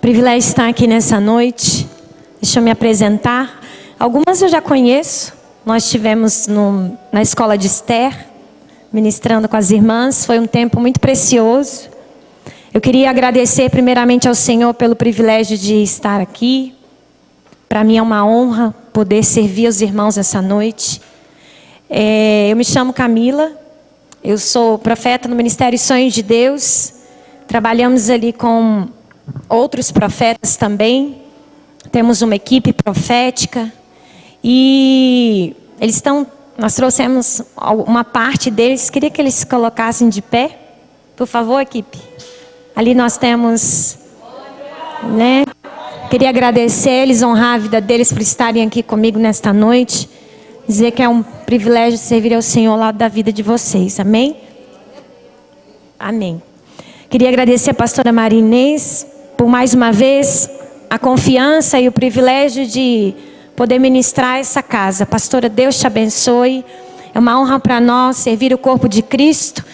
Privilégio estar aqui nessa noite. Deixa eu me apresentar. Algumas eu já conheço. Nós estivemos na escola de Esther, ministrando com as irmãs. Foi um tempo muito precioso. Eu queria agradecer primeiramente ao Senhor pelo privilégio de estar aqui. Para mim é uma honra poder servir os irmãos essa noite. Eu me chamo Camila. Eu sou profeta no Ministério Sonhos de Deus. Trabalhamos ali com outros profetas também. Temos uma equipe profética. E nós trouxemos uma parte deles. Queria que eles se colocassem de pé. Por favor, equipe. Ali nós temos, né? Queria agradecer eles, honrar a vida deles por estarem aqui comigo nesta noite. Dizer que é um privilégio servir ao Senhor ao lado da vida de vocês. Amém? Amém. Queria agradecer a pastora Maria Inês por mais uma vez a confiança e o privilégio de poder ministrar essa casa. Pastora, Deus te abençoe. É uma honra para nós servir o corpo de Cristo.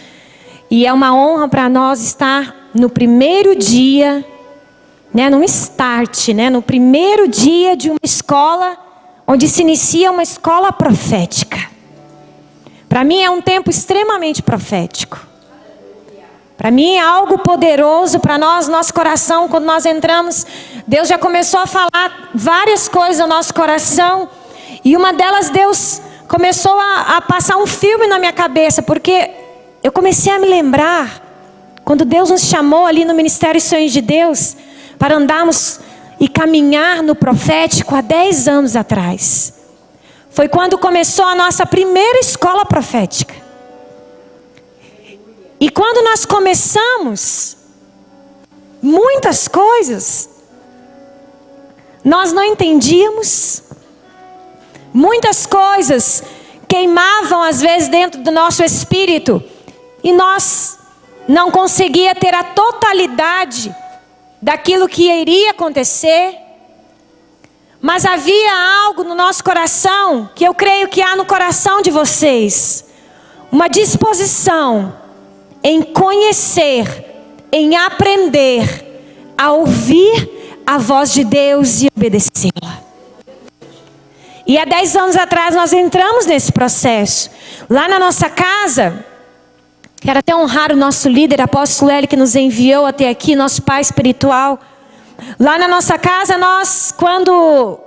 E é uma honra para nós estar no primeiro dia, né, no start, né, no primeiro dia de uma escola, onde se inicia uma escola profética. Para mim é um tempo extremamente profético. Para mim é algo poderoso para nós, nosso coração. Quando nós entramos, Deus já começou a falar várias coisas no nosso coração. E uma delas, Deus começou a passar um filme na minha cabeça. Porque eu comecei a me lembrar, quando Deus nos chamou ali no Ministério Sonhos de Deus, para andarmos e caminhar no profético há 10 anos atrás. Foi quando começou a nossa primeira escola profética. E quando nós começamos, muitas coisas nós não entendíamos. Muitas coisas queimavam às vezes dentro do nosso espírito. E nós não conseguíamos ter a totalidade daquilo que iria acontecer. Mas havia algo no nosso coração, que eu creio que há no coração de vocês. Uma disposição em conhecer, em aprender a ouvir a voz de Deus e obedecê-la. E há 10 anos atrás nós entramos nesse processo. Lá na nossa casa, quero até honrar o nosso líder, apóstolo Hélio, que nos enviou até aqui, nosso pai espiritual. Lá na nossa casa, nós, quando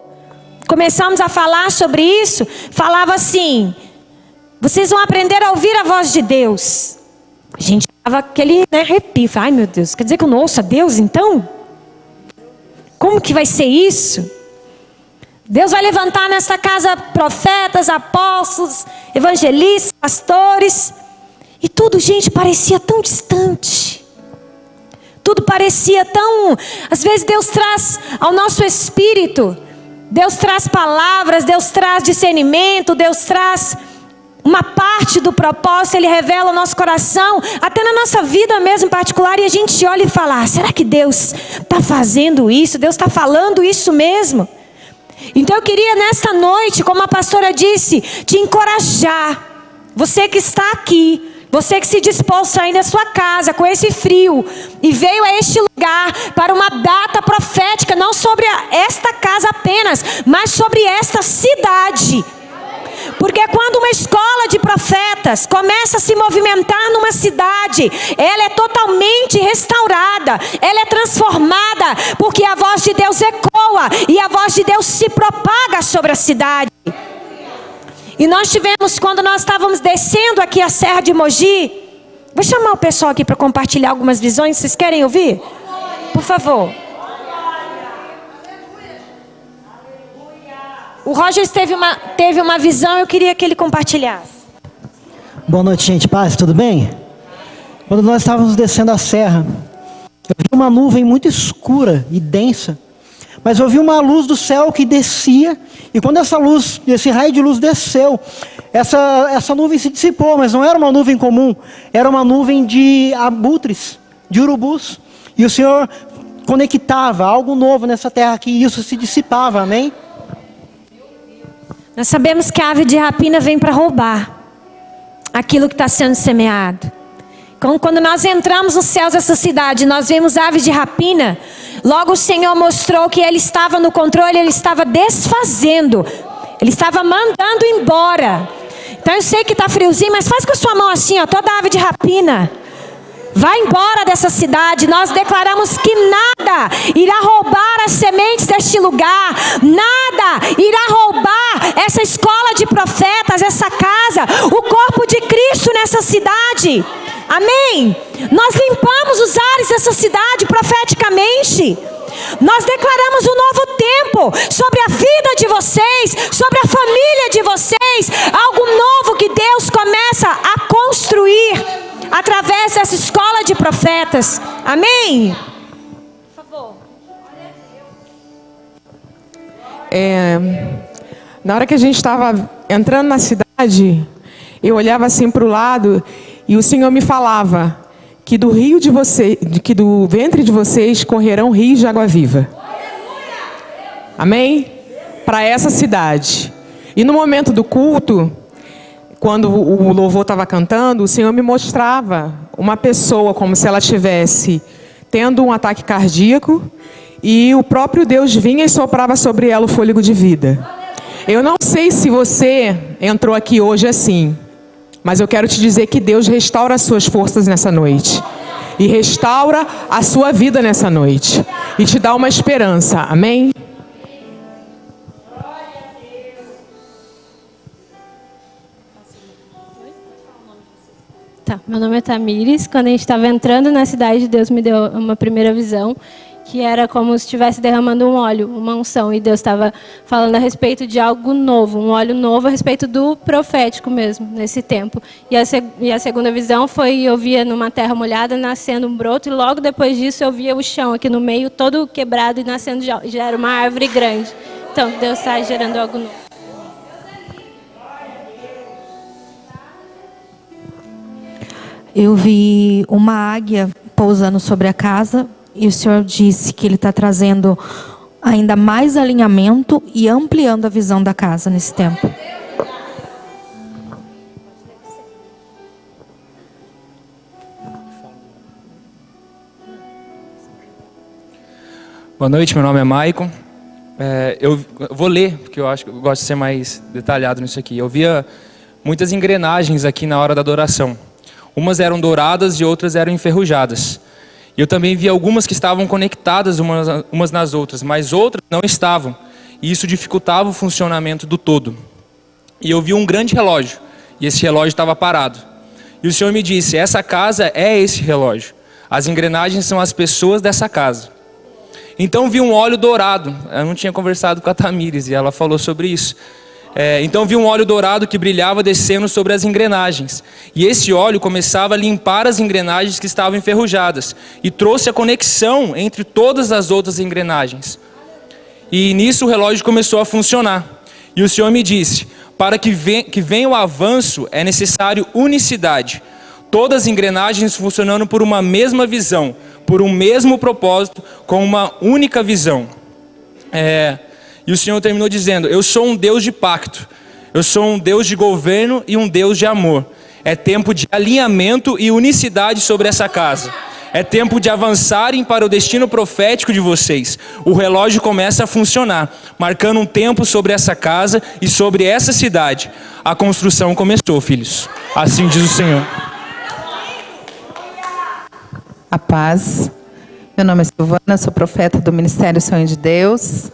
começamos a falar sobre isso, falava assim: vocês vão aprender a ouvir a voz de Deus. A gente tava aquele, né, arrepio. Ai, meu Deus, quer dizer que eu não ouço a Deus então? Como que vai ser isso? Deus vai levantar nessa casa profetas, apóstolos, evangelistas, pastores. E tudo, gente, parecia tão distante. Tudo parecia tão... Às vezes Deus traz ao nosso espírito, Deus traz palavras, Deus traz discernimento, Deus traz uma parte do propósito, Ele revela ao nosso coração, até na nossa vida mesmo em particular, e a gente olha e fala: será que Deus está fazendo isso? Deus está falando isso mesmo? Então eu queria nesta noite, como a pastora disse, te encorajar. Você que está aqui, você que se dispôs a sair da sua casa com esse frio e veio a este lugar para uma data profética, não sobre esta casa apenas, mas sobre esta cidade. Porque quando uma escola de profetas começa a se movimentar numa cidade, ela é totalmente restaurada, ela é transformada, porque a voz de Deus ecoa e a voz de Deus se propaga sobre a cidade. E nós tivemos, quando nós estávamos descendo aqui a Serra de Mogi, vou chamar o pessoal aqui para compartilhar algumas visões. Vocês querem ouvir? Por favor. O Roger teve uma visão, eu queria que ele compartilhasse. Boa noite, gente. Paz, tudo bem? Quando nós estávamos descendo a serra, eu vi uma nuvem muito escura e densa, mas eu vi uma luz do céu que descia, e quando essa luz, esse raio de luz desceu, essa nuvem se dissipou, mas não era uma nuvem comum, era uma nuvem de abutres, de urubus, e o Senhor conectava algo novo nessa terra, que isso se dissipava, amém? Nós sabemos que a ave de rapina vem para roubar aquilo que está sendo semeado. Quando nós entramos nos céus dessa cidade, nós vemos aves de rapina. Logo o Senhor mostrou que Ele estava no controle, Ele estava desfazendo, Ele estava mandando embora. Então eu sei que está friozinho, mas faz com a sua mão assim, ó, toda ave de rapina. Vai embora dessa cidade. Nós declaramos que nada irá roubar as sementes deste lugar. Nada irá roubar essa escola de profetas, essa casa, o corpo de Cristo nessa cidade. Amém? Nós limpamos os ares dessa cidade profeticamente. Nós declaramos um novo tempo sobre a vida de vocês, sobre a família de vocês. Algo novo que Deus começa a construir através dessa escola de profetas. Amém? Por favor. Na hora que a gente estava entrando na cidade, eu olhava assim para o lado e o Senhor me falava que do ventre de vocês correrão rios de água viva. Amém? Para essa cidade. E no momento do culto, quando o louvor estava cantando, o Senhor me mostrava uma pessoa como se ela estivesse tendo um ataque cardíaco e o próprio Deus vinha e soprava sobre ela o fôlego de vida. Eu não sei se você entrou aqui hoje assim, mas eu quero te dizer que Deus restaura as suas forças nessa noite. E restaura a sua vida nessa noite. E te dá uma esperança. Amém? Tá, meu nome é Tamires. Quando a gente estava entrando na cidade, Deus me deu uma primeira visão, que era como se estivesse derramando um óleo, uma unção. E Deus estava falando a respeito de algo novo, um óleo novo a respeito do profético mesmo, nesse tempo. E a segunda visão foi, eu via numa terra molhada nascendo um broto, e logo depois disso eu via o chão aqui no meio, todo quebrado e nascendo já era uma árvore grande. Então, Deus está gerando algo novo. Eu vi uma águia pousando sobre a casa e o Senhor disse que Ele está trazendo ainda mais alinhamento e ampliando a visão da casa nesse tempo. Boa noite, meu nome é Maicon. Eu vou ler, porque eu acho que eu gosto de ser mais detalhado nisso aqui. Eu via muitas engrenagens aqui na hora da adoração. Umas eram douradas e outras eram enferrujadas. E eu também vi algumas que estavam conectadas umas nas outras, mas outras não estavam. E isso dificultava o funcionamento do todo. E eu vi um grande relógio, e esse relógio estava parado. E o Senhor me disse, essa casa é esse relógio. As engrenagens são as pessoas dessa casa. Então vi um óleo dourado. Eu não tinha conversado com a Tamires e ela falou sobre isso. Então vi um óleo dourado que brilhava descendo sobre as engrenagens. E esse óleo começava a limpar as engrenagens que estavam enferrujadas. E trouxe a conexão entre todas as outras engrenagens. E nisso o relógio começou a funcionar. E o Senhor me disse, para que venha o avanço é necessário unicidade. Todas as engrenagens funcionando por uma mesma visão, por um mesmo propósito, com uma única visão. E o Senhor terminou dizendo, eu sou um Deus de pacto, eu sou um Deus de governo e um Deus de amor. É tempo de alinhamento e unicidade sobre essa casa. É tempo de avançarem para o destino profético de vocês. O relógio começa a funcionar, marcando um tempo sobre essa casa e sobre essa cidade. A construção começou, filhos. Assim diz o Senhor. A paz. Meu nome é Silvana, sou profeta do Ministério Sonho de Deus.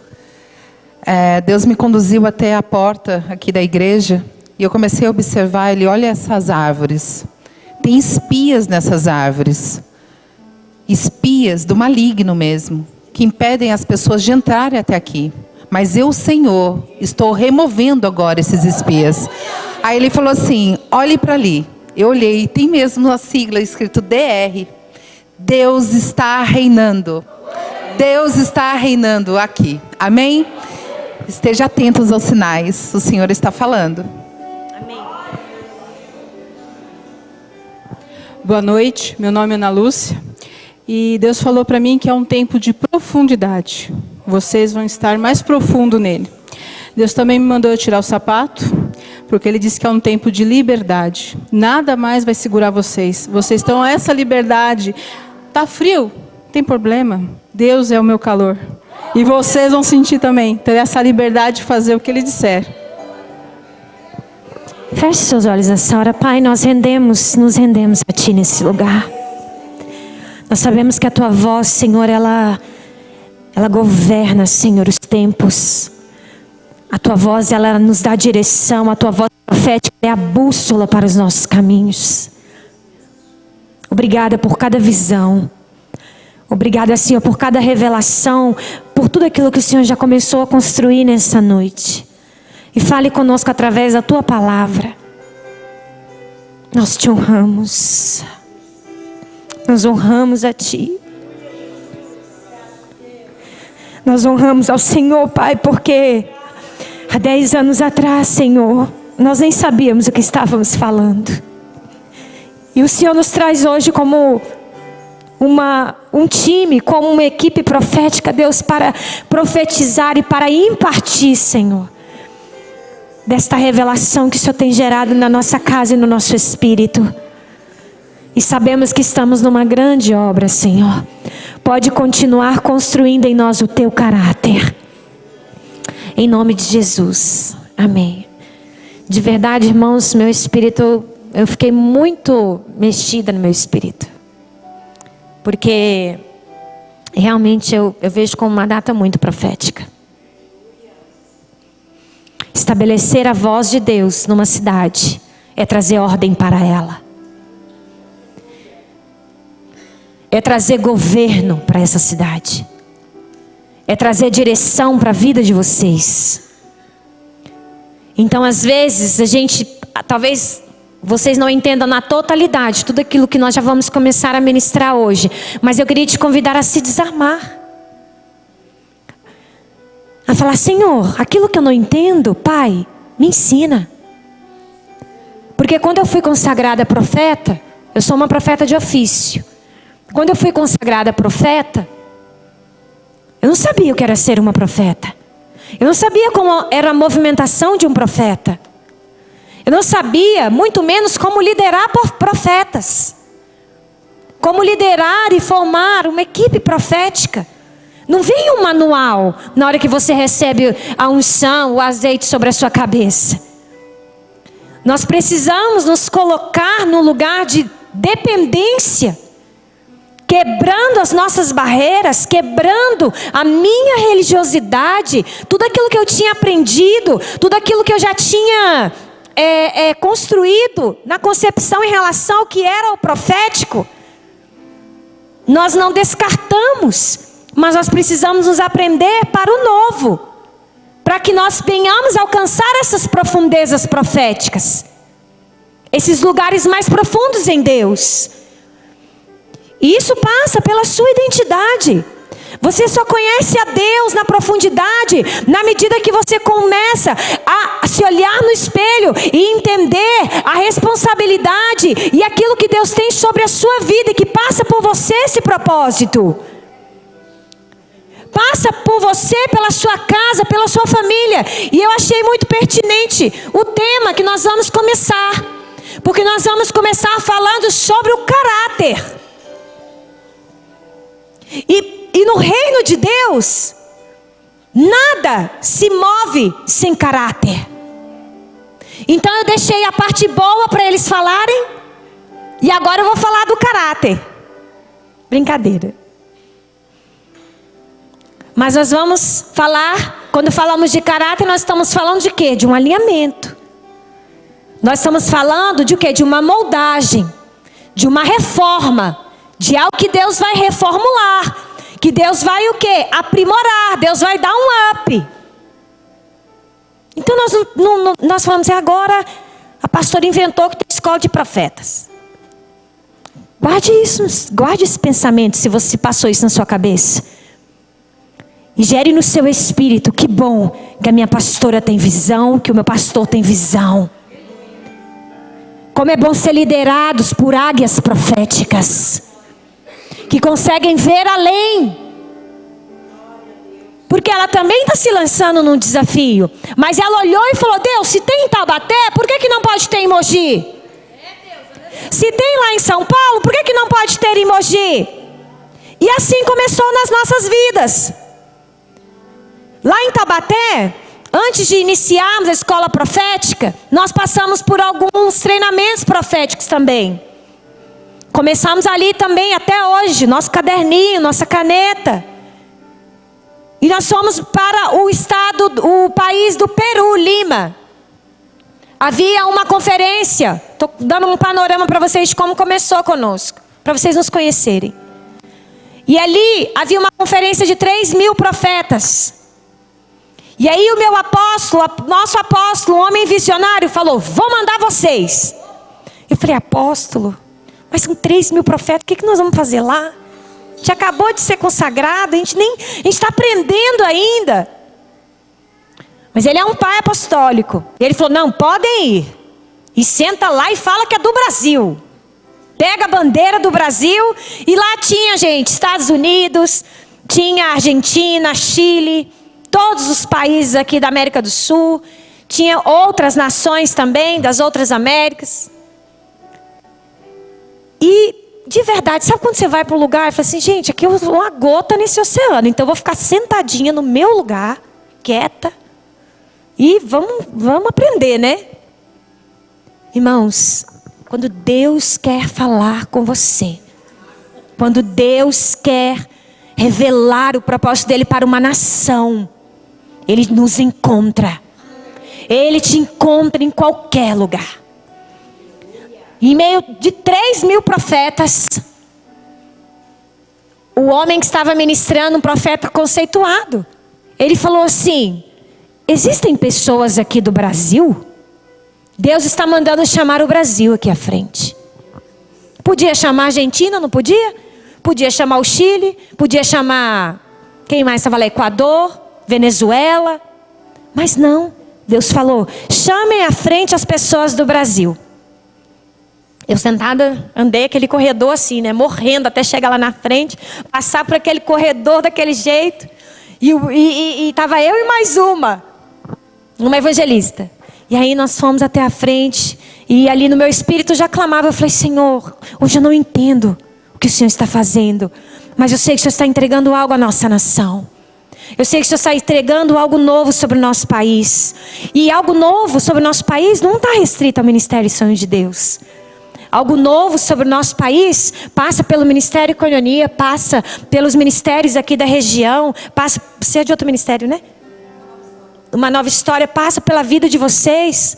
Deus me conduziu até a porta aqui da igreja e eu comecei a observar, olha essas árvores. Tem espias nessas árvores. Espias do maligno mesmo, que impedem as pessoas de entrarem até aqui. Mas eu, Senhor, estou removendo agora esses espias. Aí ele falou assim, olhe para ali. Eu olhei, tem mesmo a sigla escrito DR. Deus está reinando. Deus está reinando aqui. Amém? Esteja atentos aos sinais. O Senhor está falando. Amém. Boa noite. Meu nome é Ana Lúcia. E Deus falou para mim que é um tempo de profundidade. Vocês vão estar mais profundo nele. Deus também me mandou eu tirar o sapato, porque Ele disse que é um tempo de liberdade. Nada mais vai segurar vocês. Vocês estão a essa liberdade. Tá frio? Não tem problema. Deus é o meu calor. E vocês vão sentir também, ter essa liberdade de fazer o que Ele disser. Feche seus olhos nessa hora. Pai, nos rendemos a Ti nesse lugar. Nós sabemos que a Tua voz, Senhor, ela governa, Senhor, os tempos. A Tua voz, ela nos dá direção. A Tua voz profética é a bússola para os nossos caminhos. Obrigada por cada visão. Obrigada, Senhor, por cada revelação, por tudo aquilo que o Senhor já começou a construir nessa noite. E fale conosco através da Tua palavra. Nós Te honramos. Nós honramos a Ti. Nós honramos ao Senhor, Pai, porque há 10 anos atrás, Senhor, nós nem sabíamos o que estávamos falando. E o Senhor nos traz hoje como um time, como uma equipe profética, Deus, para profetizar e para impartir, Senhor, desta revelação que o Senhor tem gerado na nossa casa e no nosso espírito. E sabemos que estamos numa grande obra, Senhor. Pode continuar construindo em nós o Teu caráter. Em nome de Jesus. Amém. De verdade, irmãos, meu espírito, eu fiquei muito mexida no meu espírito. Porque realmente eu vejo como uma data muito profética. Estabelecer a voz de Deus numa cidade é trazer ordem para ela. É trazer governo para essa cidade. É trazer direção para a vida de vocês. Então, às vezes, talvez vocês não entendam na totalidade tudo aquilo que nós já vamos começar a ministrar hoje. Mas eu queria te convidar a se desarmar. A falar, Senhor, aquilo que eu não entendo, Pai, me ensina. Porque quando eu fui consagrada profeta, eu sou uma profeta de ofício. Quando eu fui consagrada profeta, eu não sabia o que era ser uma profeta. Eu não sabia como era a movimentação de um profeta. Eu não sabia, muito menos, como liderar profetas. Como liderar e formar uma equipe profética. Não vem um manual na hora que você recebe a unção, o azeite sobre a sua cabeça. Nós precisamos nos colocar no lugar de dependência. Quebrando as nossas barreiras, quebrando a minha religiosidade, tudo aquilo que eu tinha aprendido, tudo aquilo que eu já tinha construído na concepção em relação ao que era o profético. Nós não descartamos, mas nós precisamos nos aprender para o novo, para que nós venhamos alcançar essas profundezas proféticas, esses lugares mais profundos em Deus. E isso passa pela sua identidade. Você só conhece a Deus na profundidade na medida que você começa a se olhar no espelho e entender a responsabilidade e aquilo que Deus tem sobre a sua vida e que passa por você esse propósito. Passa por você, pela sua casa, pela sua família. E eu achei muito pertinente o tema que nós vamos começar. Porque nós vamos começar falando sobre o caráter. E no reino de Deus, nada se move sem caráter. Então eu deixei a parte boa para eles falarem. E agora eu vou falar do caráter. Brincadeira. Mas nós vamos falar, quando falamos de caráter, nós estamos falando de quê? De um alinhamento. Nós estamos falando de o quê? De uma moldagem, de uma reforma, de algo que Deus vai reformular, que Deus vai o quê? Aprimorar, Deus vai dar um up. Então nós falamos, agora a pastora inventou que tem escola de profetas. Guarde isso, guarde esse pensamento, se você passou isso na sua cabeça. E gere no seu espírito, que bom que a minha pastora tem visão, que o meu pastor tem visão. Como é bom ser liderados por águias proféticas, que conseguem ver além. Porque ela também está se lançando num desafio. Mas ela olhou e falou, Deus, se tem em Taubaté, por que não pode ter em Mogi? Se tem lá em São Paulo, por que não pode ter em Mogi? E assim começou nas nossas vidas. Lá em Taubaté, antes de iniciarmos a escola profética, nós passamos por alguns treinamentos proféticos também. Começamos ali também até hoje, nosso caderninho, nossa caneta. E nós fomos para o país do Peru, Lima. Havia uma conferência, estou dando um panorama para vocês de como começou conosco, para vocês nos conhecerem. E ali havia uma conferência de 3.000 profetas. E aí o meu apóstolo, nosso apóstolo, um homem visionário, falou: vou mandar vocês. Eu falei: apóstolo, mas são 3.000 profetas, o que nós vamos fazer lá? A gente acabou de ser consagrado, a gente está aprendendo ainda. Mas ele é um pai apostólico. E ele falou: não, podem ir. E senta lá e fala que é do Brasil. Pega a bandeira do Brasil. E lá tinha, gente, Estados Unidos, tinha Argentina, Chile, todos os países aqui da América do Sul. Tinha outras nações também, das outras Américas. E, de verdade, sabe quando você vai para um lugar e fala assim: gente, aqui eu sou uma gota nesse oceano, então eu vou ficar sentadinha no meu lugar, quieta, e vamos aprender, né? Irmãos, quando Deus quer falar com você, quando Deus quer revelar o propósito dele para uma nação, ele nos encontra. Ele te encontra em qualquer lugar. Em meio de 3.000 profetas, o homem que estava ministrando, um profeta conceituado, ele falou assim: existem pessoas aqui do Brasil? Deus está mandando chamar o Brasil aqui à frente. Podia chamar a Argentina, não podia? Podia chamar o Chile, podia chamar, quem mais estava lá? Equador, Venezuela. Mas não, Deus falou: chamem à frente as pessoas do Brasil. Eu sentada, andei aquele corredor assim, né? Morrendo até chegar lá na frente, passar por aquele corredor daquele jeito. E estava eu e mais uma evangelista. E aí nós fomos até a frente. E ali no meu espírito eu já clamava. Eu falei: Senhor, hoje eu não entendo o que o Senhor está fazendo, mas eu sei que o Senhor está entregando algo à nossa nação. Eu sei que o Senhor está entregando algo novo sobre o nosso país. E algo novo sobre o nosso país não está restrito ao Ministério Sonho de Deus. Algo novo sobre o nosso país passa pelo Ministério Koinonia, passa pelos ministérios aqui da região, passa, você é de outro ministério, né? Uma nova história passa pela vida de vocês.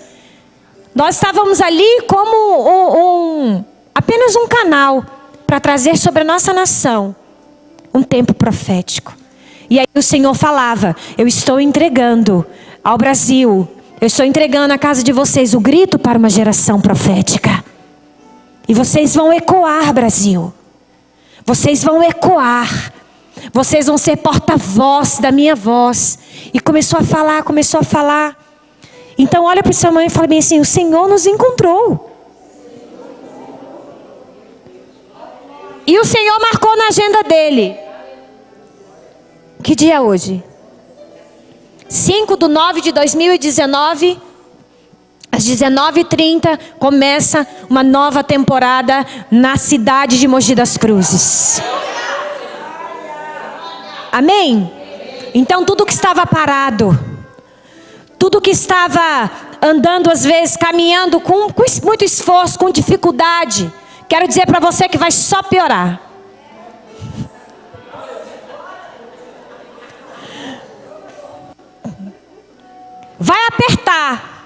Nós estávamos ali como apenas um canal para trazer sobre a nossa nação um tempo profético. E aí o Senhor falava: eu estou entregando ao Brasil, eu estou entregando à casa de vocês o grito para uma geração profética. E vocês vão ecoar, Brasil. Vocês vão ecoar. Vocês vão ser porta-voz da minha voz. E começou a falar. Então olha para o seu irmão e fala bem assim: o Senhor nos encontrou. E o Senhor marcou na agenda dele. Que dia é hoje? 5/9/2019. Às 19h30 começa uma nova temporada na cidade de Mogi das Cruzes. Amém? Então tudo que estava parado, tudo que estava andando às vezes, caminhando com muito esforço, com dificuldade, quero dizer para você que vai só piorar. Vai apertar.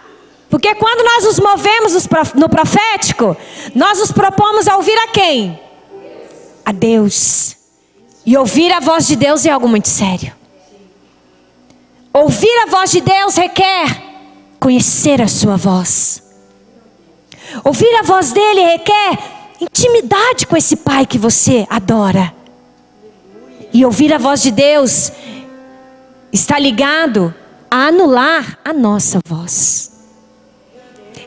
Porque quando nós nos movemos no profético, nós nos propomos a ouvir a quem? A Deus. E ouvir a voz de Deus é algo muito sério. Ouvir a voz de Deus requer conhecer a sua voz. Ouvir a voz dele requer intimidade com esse Pai que você adora. E ouvir a voz de Deus está ligado a anular a nossa voz.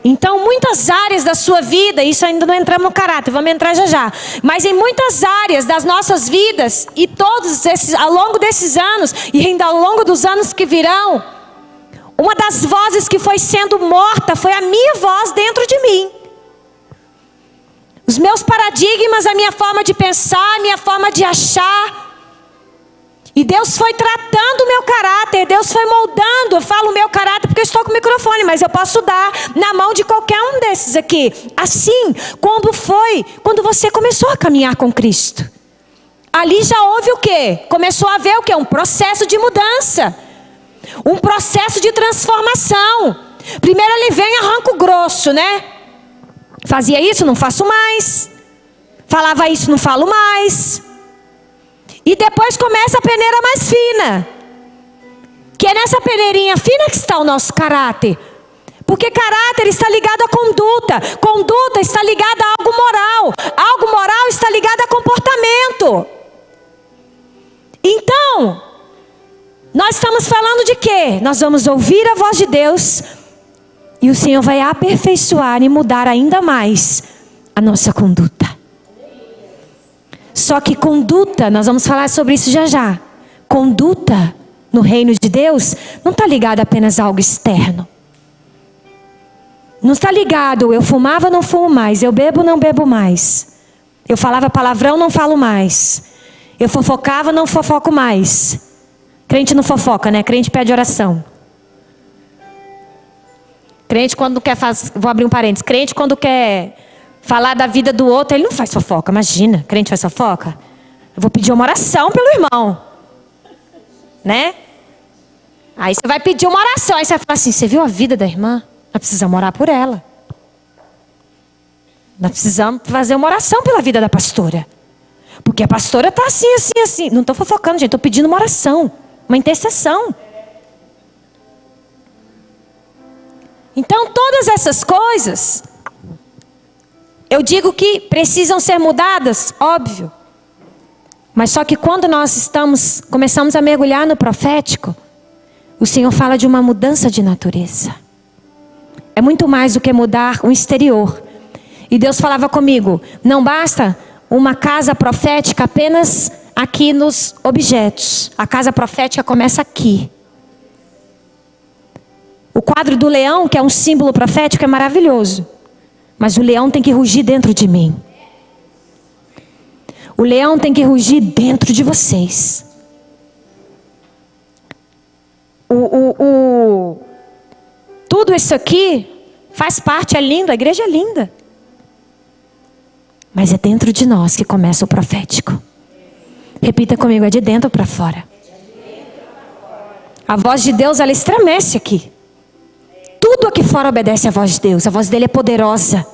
Então, muitas áreas da sua vida, isso ainda não entramos no caráter, vamos entrar já. Mas em muitas áreas das nossas vidas, e todos esses, ao longo desses anos, e ainda ao longo dos anos que virão, uma das vozes que foi sendo morta foi a minha voz dentro de mim. Os meus paradigmas, a minha forma de pensar, a minha forma de achar. E Deus foi tratando o meu caráter, Deus foi moldando. Eu falo o meu caráter porque eu estou com o microfone, mas eu posso dar na mão de qualquer um desses aqui. Assim, quando você começou a caminhar com Cristo. Ali já houve o quê? Começou a haver o quê? Um processo de mudança. Um processo de transformação. Primeiro ele vem e arranca o grosso, né? Fazia isso, não faço mais. Falava isso, não falo mais. E depois começa a peneira mais fina. Que é nessa peneirinha fina que está o nosso caráter. Porque caráter está ligado à conduta. Conduta está ligada a algo moral. Algo moral está ligado a comportamento. Então, nós estamos falando de quê? Nós vamos ouvir a voz de Deus. E o Senhor vai aperfeiçoar e mudar ainda mais a nossa conduta. Só que conduta, nós vamos falar sobre isso já já. Conduta no reino de Deus não está ligada apenas a algo externo. Não está ligado, eu fumava, não fumo mais. Eu bebo, não bebo mais. Eu falava palavrão, não falo mais. Eu fofocava, não fofoco mais. Crente não fofoca, né? Crente pede oração. Crente quando quer fazer... Vou abrir um parênteses. Crente quando quer... falar da vida do outro, ele não faz fofoca. Imagina, crente faz fofoca. Eu vou pedir uma oração pelo irmão. Né? Aí você vai pedir uma oração. Aí você vai falar assim, você viu a vida da irmã? Nós precisamos orar por ela. Nós precisamos fazer uma oração pela vida da pastora. Porque a pastora está assim, assim, assim. Não estou fofocando, gente. Estou pedindo uma oração. Uma intercessão. Então, todas essas coisas... eu digo que precisam ser mudadas, óbvio. Mas só que quando nós começamos a mergulhar no profético, o Senhor fala de uma mudança de natureza. É muito mais do que mudar o exterior. E Deus falava comigo, não basta uma casa profética apenas aqui nos objetos. A casa profética começa aqui. O quadro do leão, que é um símbolo profético, é maravilhoso. Mas o leão tem que rugir dentro de mim. O leão tem que rugir dentro de vocês. Tudo isso aqui faz parte, é lindo, a igreja é linda. Mas é dentro de nós que começa o profético. Repita comigo, é de dentro para fora. A voz de Deus, ela estremece aqui. Tudo aqui fora obedece à voz de Deus. A voz dele é poderosa.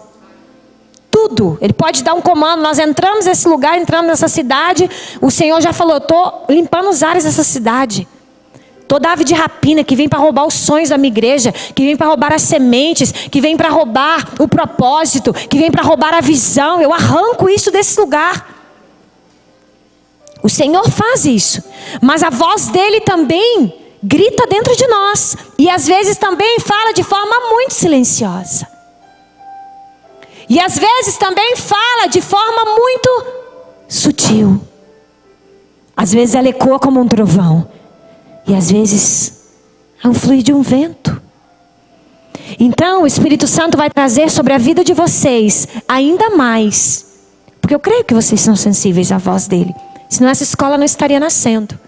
Tudo. Ele pode dar um comando. Nós entramos nesse lugar, entramos nessa cidade. O Senhor já falou, estou limpando os ares dessa cidade. Toda ave de rapina que vem para roubar os sonhos da minha igreja, que vem para roubar as sementes, que vem para roubar o propósito, que vem para roubar a visão, eu arranco isso desse lugar. O Senhor faz isso. Mas a voz dele também grita dentro de nós. E às vezes também fala de forma muito silenciosa. E às vezes também fala de forma muito sutil. Às vezes ela ecoa como um trovão. E às vezes é um fluir de um vento. Então o Espírito Santo vai trazer sobre a vida de vocês ainda mais. Porque eu creio que vocês são sensíveis à voz dele. Senão essa escola não estaria nascendo.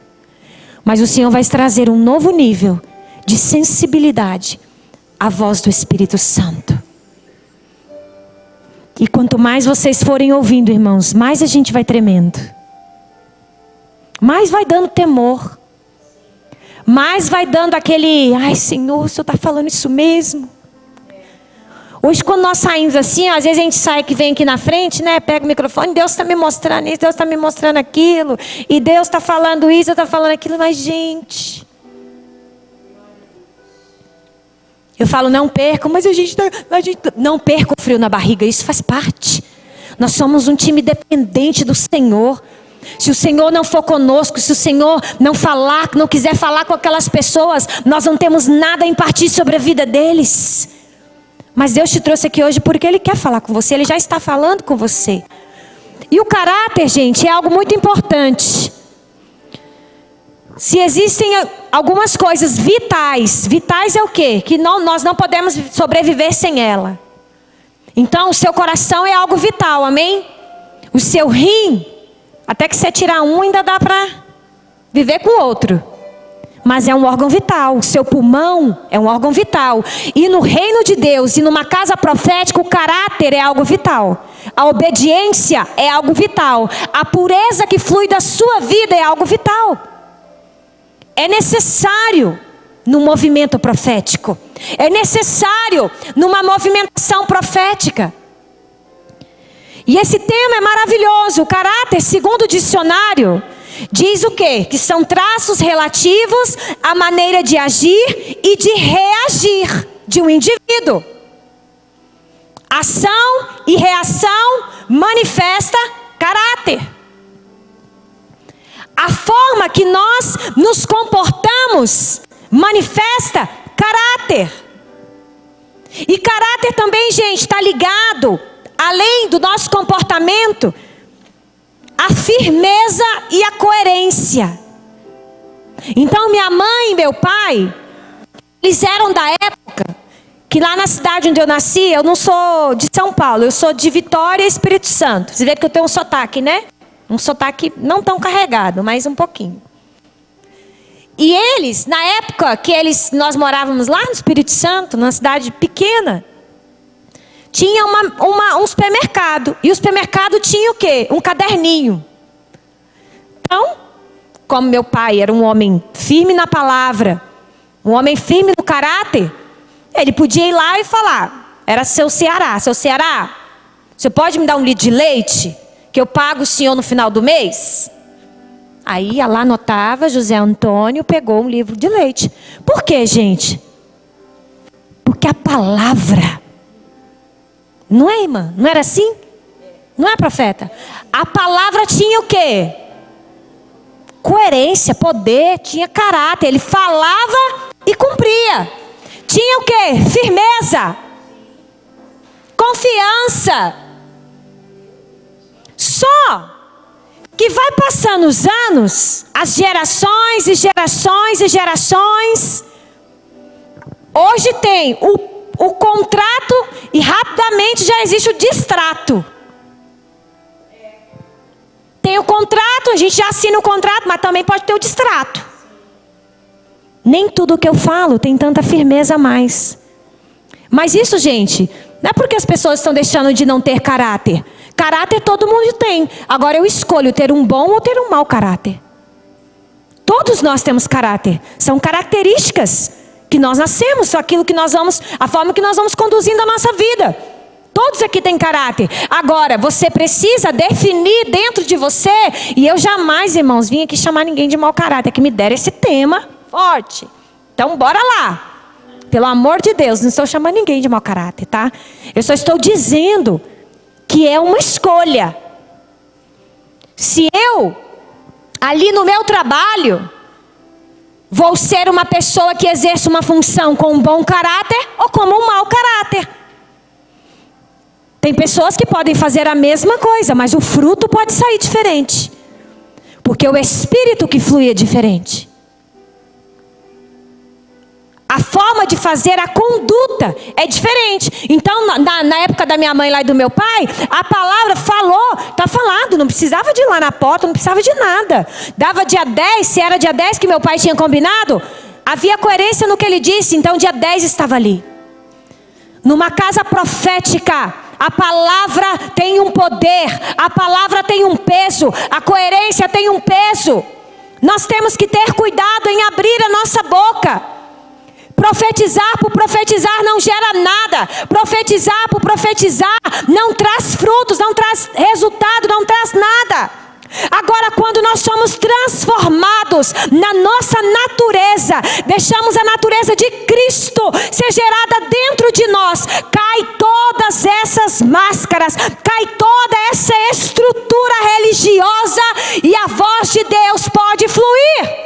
Mas o Senhor vai trazer um novo nível de sensibilidade à voz do Espírito Santo. E quanto mais vocês forem ouvindo, irmãos, mais a gente vai tremendo. Mais vai dando temor. Mais vai dando aquele, ai Senhor, o Senhor está falando isso mesmo? Hoje quando nós saímos assim, às vezes a gente sai que vem aqui na frente, né? Pega o microfone, Deus está me mostrando isso, Deus está me mostrando aquilo. E Deus está falando isso, está falando aquilo, mas gente... Eu falo, não percam, mas a gente não perca o frio na barriga, isso faz parte. Nós somos um time dependente do Senhor. Se o Senhor não for conosco, se o Senhor não falar, não quiser falar com aquelas pessoas, nós não temos nada a impartir sobre a vida deles. Mas Deus te trouxe aqui hoje porque Ele quer falar com você, Ele já está falando com você. E o caráter, gente, é algo muito importante. Se existem algumas coisas vitais, vitais é o quê? Que nós não podemos sobreviver sem ela. Então o seu coração é algo vital, amém? O seu rim, até que você tirar um ainda dá para viver com o outro. Mas é um órgão vital. O seu pulmão é um órgão vital. E no reino de Deus e numa casa profética, o caráter é algo vital. A obediência é algo vital. A pureza que flui da sua vida é algo vital. É necessário no movimento profético. É necessário numa movimentação profética. E esse tema é maravilhoso. O caráter, segundo o dicionário, diz o quê? Que são traços relativos à maneira de agir e de reagir de um indivíduo. Ação e reação manifesta caráter. A forma que nós nos comportamos manifesta caráter. E caráter também, gente, está ligado, além do nosso comportamento, a firmeza e a coerência. Então minha mãe e meu pai, eles eram da época que lá na cidade onde eu nasci, eu não sou de São Paulo, eu sou de Vitória, Espírito Santo. Você vê que eu tenho um sotaque, né? Um sotaque não tão carregado, mas um pouquinho. E eles, na época que nós morávamos lá no Espírito Santo, numa cidade pequena, tinha um supermercado. E o supermercado tinha o quê? Um caderninho. Então, como meu pai era um homem firme na palavra, um homem firme no caráter, ele podia ir lá e falar: era seu Ceará, você pode me dar um litro de leite que eu pago o senhor no final do mês? Aí ia lá, anotava, José Antônio pegou um livro de leite. Por quê, gente? Porque a palavra... Não é, irmã? Não era assim? Não é, profeta? A palavra tinha o quê? Coerência, poder, tinha caráter. Ele falava e cumpria. Tinha o quê? Firmeza. Confiança. Só que vai passando os anos, as gerações e gerações e gerações. Hoje tem o contrato e rapidamente já existe o distrato. Tem o contrato, a gente já assina o contrato, mas também pode ter o distrato. Nem tudo que eu falo tem tanta firmeza mais. Mas isso, gente, não é porque as pessoas estão deixando de não ter caráter. Caráter todo mundo tem. Agora eu escolho ter um bom ou ter um mau caráter. Todos nós temos caráter. São características que nós nascemos, aquilo que nós vamos, a forma que nós vamos conduzindo a nossa vida. Todos aqui têm caráter. Agora, você precisa definir dentro de você, e eu jamais, irmãos, vim aqui chamar ninguém de mau caráter, que me deram esse tema forte. Então, bora lá. Pelo amor de Deus, não estou chamando ninguém de mau caráter, tá? Eu só estou dizendo que é uma escolha. Se eu, ali no meu trabalho, vou ser uma pessoa que exerce uma função com um bom caráter ou como um mau caráter. Tem pessoas que podem fazer a mesma coisa, mas o fruto pode sair diferente. Porque o espírito que flui é diferente. A forma de fazer, a conduta é diferente. Então, na época da minha mãe lá e do meu pai, a palavra falou, está falado, não precisava de ir lá na porta, não precisava de nada. Dava dia 10, se era dia 10 que meu pai tinha combinado, havia coerência no que ele disse, então dia 10 estava ali. Numa casa profética, a palavra tem um poder, a palavra tem um peso, a coerência tem um peso. Nós temos que ter cuidado em abrir a nossa boca. Profetizar por profetizar não gera nada. Profetizar por profetizar não traz frutos, não traz resultado, não traz nada. Agora, quando nós somos transformados na nossa natureza, deixamos a natureza de Cristo ser gerada dentro de nós, cai todas essas máscaras, cai toda essa estrutura religiosa e a voz de Deus pode fluir.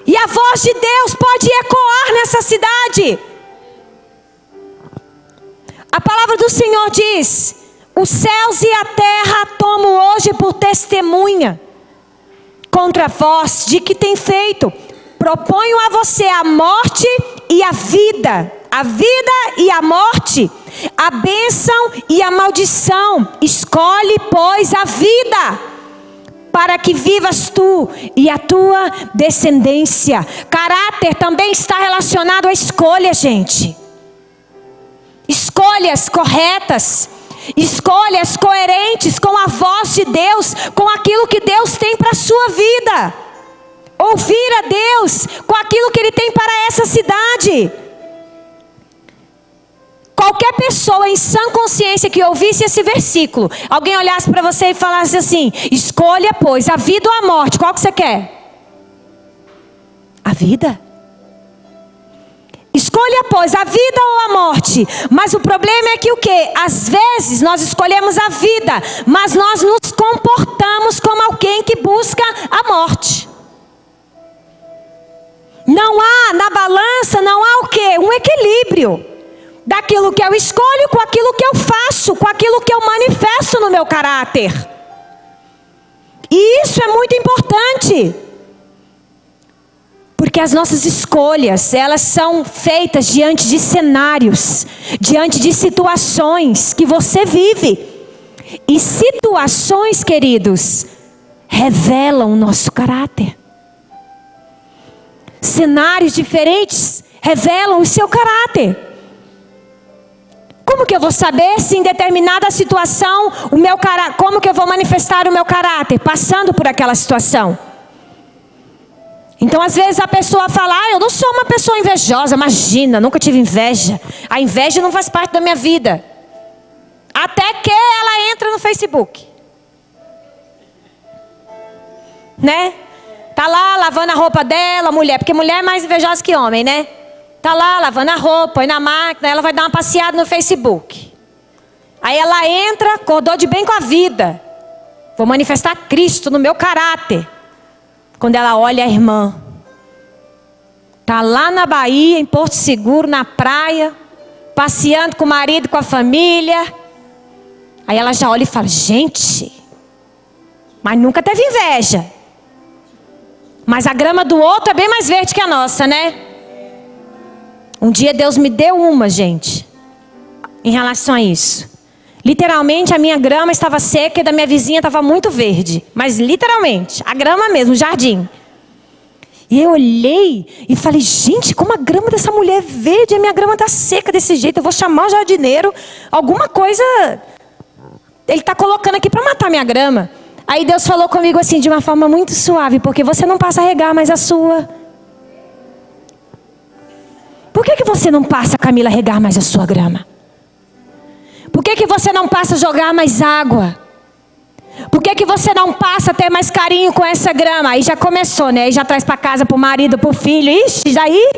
E a voz de Deus pode ecoar nessa cidade. A palavra do Senhor diz: os céus e a terra tomo hoje por testemunha contra vós de que tem feito. Proponho a você a morte e a vida e a morte, a bênção e a maldição. Escolhe, pois, a vida, para que vivas tu e a tua descendência. Caráter também está relacionado à escolha, gente. Escolhas corretas, escolhas coerentes com a voz de Deus, com aquilo que Deus tem para a sua vida. Ouvir a Deus com aquilo que Ele tem para essa cidade. Qualquer pessoa em sã consciência que ouvisse esse versículo, alguém olhasse para você e falasse assim: escolha, pois, a vida ou a morte, qual que você quer? A vida. Escolha, pois, a vida ou a morte. Mas o problema é que o quê? Às vezes nós escolhemos a vida, mas nós nos comportamos como alguém que busca a morte. Não há na balança, não há o quê? Um equilíbrio daquilo que eu escolho com aquilo que eu faço, com aquilo que eu manifesto no meu caráter. E isso é muito importante. Porque as nossas escolhas, elas são feitas diante de cenários, diante de situações que você vive. E situações, queridos, revelam o nosso caráter. Cenários diferentes revelam o seu caráter. Como que eu vou saber se em determinada situação, como que eu vou manifestar o meu caráter? Passando por aquela situação. Então, às vezes a pessoa fala: eu não sou uma pessoa invejosa. Imagina, nunca tive inveja. A inveja não faz parte da minha vida. Até que ela entra no Facebook. Né? Tá lá lavando a roupa dela, mulher. Porque mulher é mais invejosa que homem, né? Tá lá lavando a roupa, põe na máquina. Ela vai dar uma passeada no Facebook. Aí ela entra, acordou de bem com a vida. Vou manifestar Cristo no meu caráter. Quando ela olha a irmã, tá lá na Bahia, em Porto Seguro, na praia, passeando com o marido, com a família. Aí ela já olha e fala: gente, mas nunca teve inveja. Mas a grama do outro é bem mais verde que a nossa, né? Um dia Deus me deu uma, gente, em relação a isso. Literalmente a minha grama estava seca e da minha vizinha estava muito verde. Mas literalmente, a grama mesmo, o jardim. E eu olhei e falei: gente, como a grama dessa mulher é verde, a minha grama está seca desse jeito. Eu vou chamar o jardineiro, alguma coisa ele está colocando aqui para matar minha grama. Aí Deus falou comigo assim, de uma forma muito suave: porque você não passa a regar mais a sua. Por que você não passa, Camila, a regar mais a sua grama? Por que você não passa a jogar mais água? Por que você não passa a ter mais carinho com essa grama? Aí já começou, né? Aí já traz para casa, para o marido, para o filho. Ixi, já aí?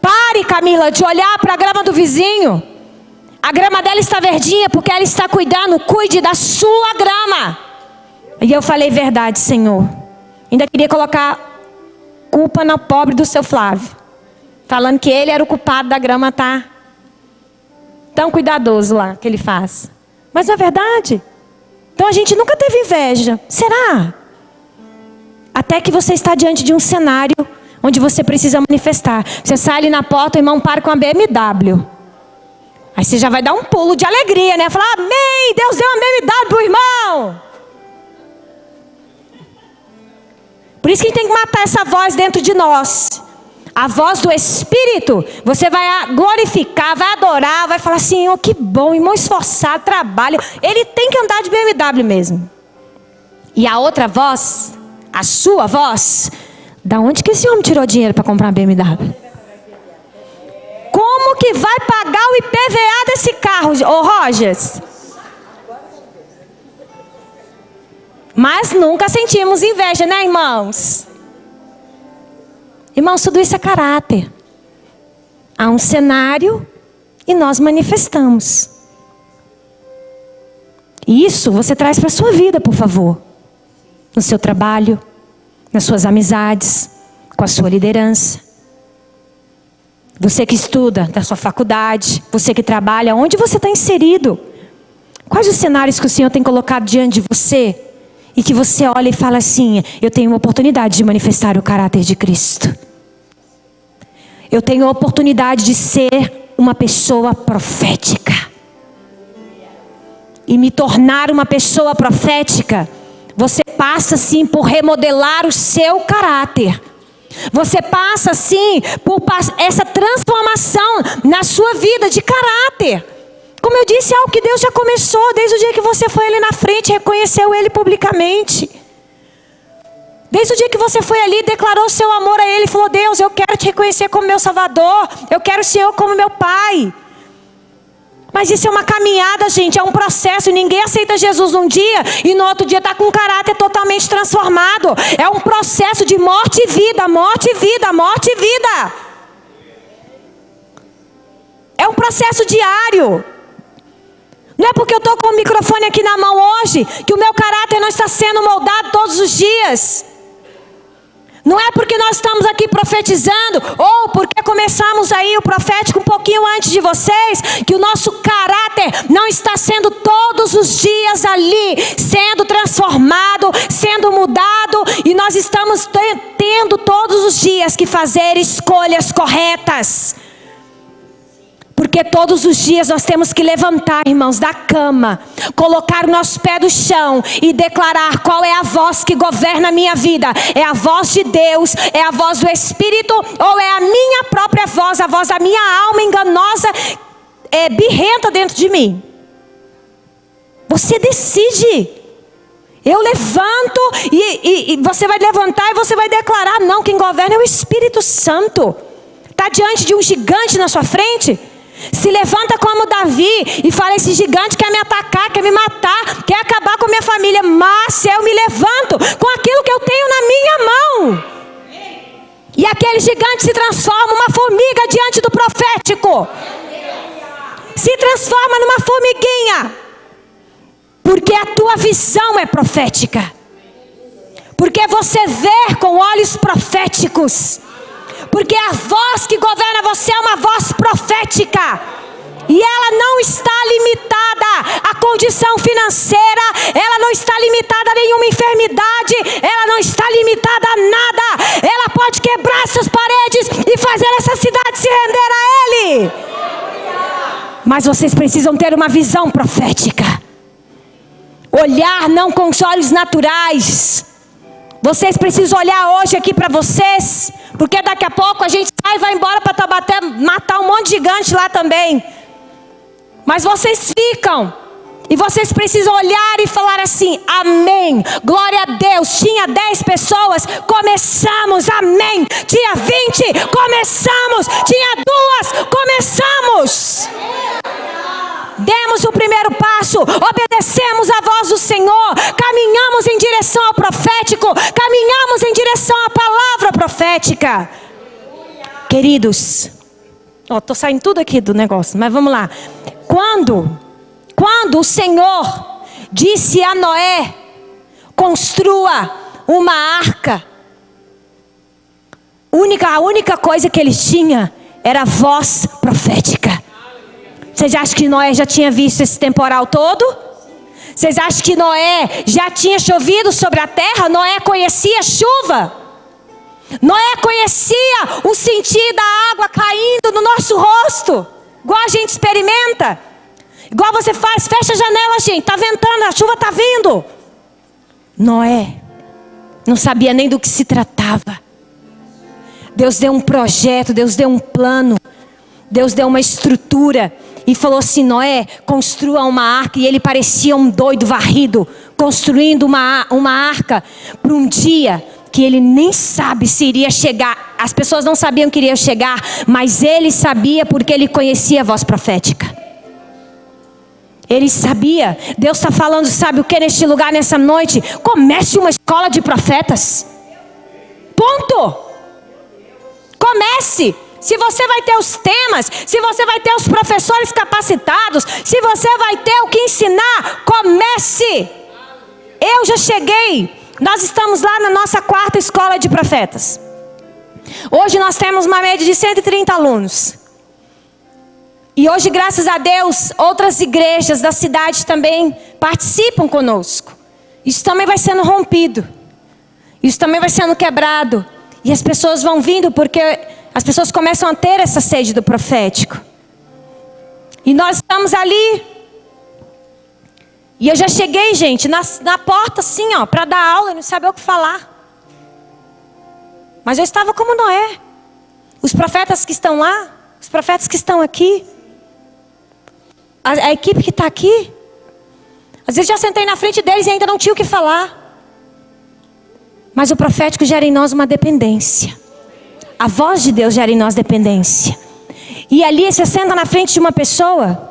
Pare, Camila, de olhar para a grama do vizinho. A grama dela está verdinha porque ela está cuidando. Cuide da sua grama. E eu falei: verdade, Senhor. Ainda queria colocar culpa no pobre do seu Flávio, falando que ele era o culpado da grama estar tão cuidadoso lá que ele faz. Mas não é verdade? Então a gente nunca teve inveja. Será? Até que você está diante de um cenário onde você precisa manifestar. Você sai ali na porta, o irmão para com a BMW. Aí você já vai dar um pulo de alegria, né? Falar: amém, Deus deu uma BMW pro irmão. Por isso que a gente tem que matar essa voz dentro de nós. A voz do Espírito. Você vai glorificar, vai adorar, vai falar assim: oh, que bom, irmão esforçado, trabalha. Ele tem que andar de BMW mesmo. E a outra voz, a sua voz: da onde que esse homem tirou dinheiro para comprar uma BMW? Como que vai pagar o IPVA desse carro, ô Rogers? Mas nunca sentimos inveja, né, irmãos? Irmãos, tudo isso é caráter. Há um cenário e nós manifestamos. E isso você traz para a sua vida, por favor. No seu trabalho, nas suas amizades, com a sua liderança. Você que estuda da sua faculdade, você que trabalha, onde você está inserido? Quais os cenários que o Senhor tem colocado diante de você? E que você olha e fala assim: eu tenho uma oportunidade de manifestar o caráter de Cristo. Eu tenho a oportunidade de ser uma pessoa profética. E me tornar uma pessoa profética, você passa sim por remodelar o seu caráter. Você passa sim por essa transformação na sua vida de caráter. Como eu disse, é algo que Deus já começou desde o dia que você foi ali na frente e reconheceu Ele publicamente. Desde o dia que você foi ali e declarou seu amor a Ele, falou: Deus, eu quero te reconhecer como meu Salvador, eu quero o Senhor como meu Pai. Mas isso é uma caminhada, gente, é um processo. Ninguém aceita Jesus num dia e no outro dia está com um caráter totalmente transformado. É um processo de morte e vida, morte e vida, morte e vida. É um processo diário. Não é porque eu estou com o microfone aqui na mão hoje que o meu caráter não está sendo moldado todos os dias. Não é porque nós estamos aqui profetizando, ou porque começamos aí o profético um pouquinho antes de vocês, que o nosso caráter não está sendo todos os dias ali, sendo transformado, sendo mudado, e nós estamos tendo todos os dias que fazer escolhas corretas. Porque todos os dias nós temos que levantar, irmãos, da cama, colocar o nosso pé no chão e declarar qual é a voz que governa a minha vida. É a voz de Deus, é a voz do Espírito, ou é a minha própria voz, a voz da minha alma enganosa, birrenta dentro de mim. Você decide. Eu levanto e você vai levantar e você vai declarar: não, quem governa é o Espírito Santo. Está diante de um gigante na sua frente? Se levanta como Davi e fala: esse gigante quer me atacar, quer me matar, quer acabar com a minha família, mas eu me levanto com aquilo que eu tenho na minha mão. E aquele gigante se transforma uma formiga diante do profético. Se transforma numa formiguinha. Porque a tua visão é profética. Porque você vê com olhos proféticos. Porque a voz que governa você é uma voz profética. E ela não está limitada à condição financeira. Ela não está limitada a nenhuma enfermidade. Ela não está limitada a nada. Ela pode quebrar essas paredes e fazer essa cidade se render a Ele. Mas vocês precisam ter uma visão profética. Olhar não com os olhos naturais. Vocês precisam olhar hoje aqui para vocês, porque daqui a pouco a gente sai e vai embora para Taubaté matar um monte de gigante lá também. Mas vocês ficam, e vocês precisam olhar e falar assim: amém, glória a Deus. Tinha 10 pessoas, começamos, amém. Tinha 20, começamos. Tinha 2, começamos. Demos o primeiro passo, obedecemos a voz do Senhor, caminhamos em direção ao profético, caminhamos em direção à palavra profética. Queridos, estou saindo tudo aqui do negócio, mas vamos lá. Quando o Senhor disse a Noé: construa uma arca, a única coisa que ele tinha era a voz profética. Vocês acham que Noé já tinha visto esse temporal todo? Vocês acham que Noé já tinha chovido sobre a terra? Noé conhecia a chuva. Noé conhecia o sentir da água caindo no nosso rosto, igual a gente experimenta. Igual você faz, fecha a janela, gente, está ventando, a chuva está vindo. Noé não sabia nem do que se tratava. Deus deu um projeto, Deus deu um plano, Deus deu uma estrutura e falou assim: Noé, construa uma arca. E ele parecia um doido varrido, construindo uma arca para um dia que ele nem sabe se iria chegar. As pessoas não sabiam que iria chegar, mas ele sabia, porque ele conhecia a voz profética. Ele sabia. Deus está falando, sabe o que, neste lugar, nessa noite? Comece uma escola de profetas. Ponto. Comece. Se você vai ter os temas, se você vai ter os professores capacitados, se você vai ter o que ensinar, comece. Eu já cheguei. Nós estamos lá na nossa 4ª escola de profetas. Hoje nós temos uma média de 130 alunos. E hoje, graças a Deus, outras igrejas da cidade também participam conosco. Isso também vai sendo rompido. Isso também vai sendo quebrado. E as pessoas vão vindo porque as pessoas começam a ter essa sede do profético. E nós estamos ali. E eu já cheguei, gente, na porta assim, ó, para dar aula, não sabia o que falar. Mas eu estava como Noé. Os profetas que estão lá, os profetas que estão aqui, a equipe que está aqui. Às vezes já sentei na frente deles e ainda não tinha o que falar. Mas o profético gera em nós uma dependência. A voz de Deus gera em nós dependência. E ali você senta na frente de uma pessoa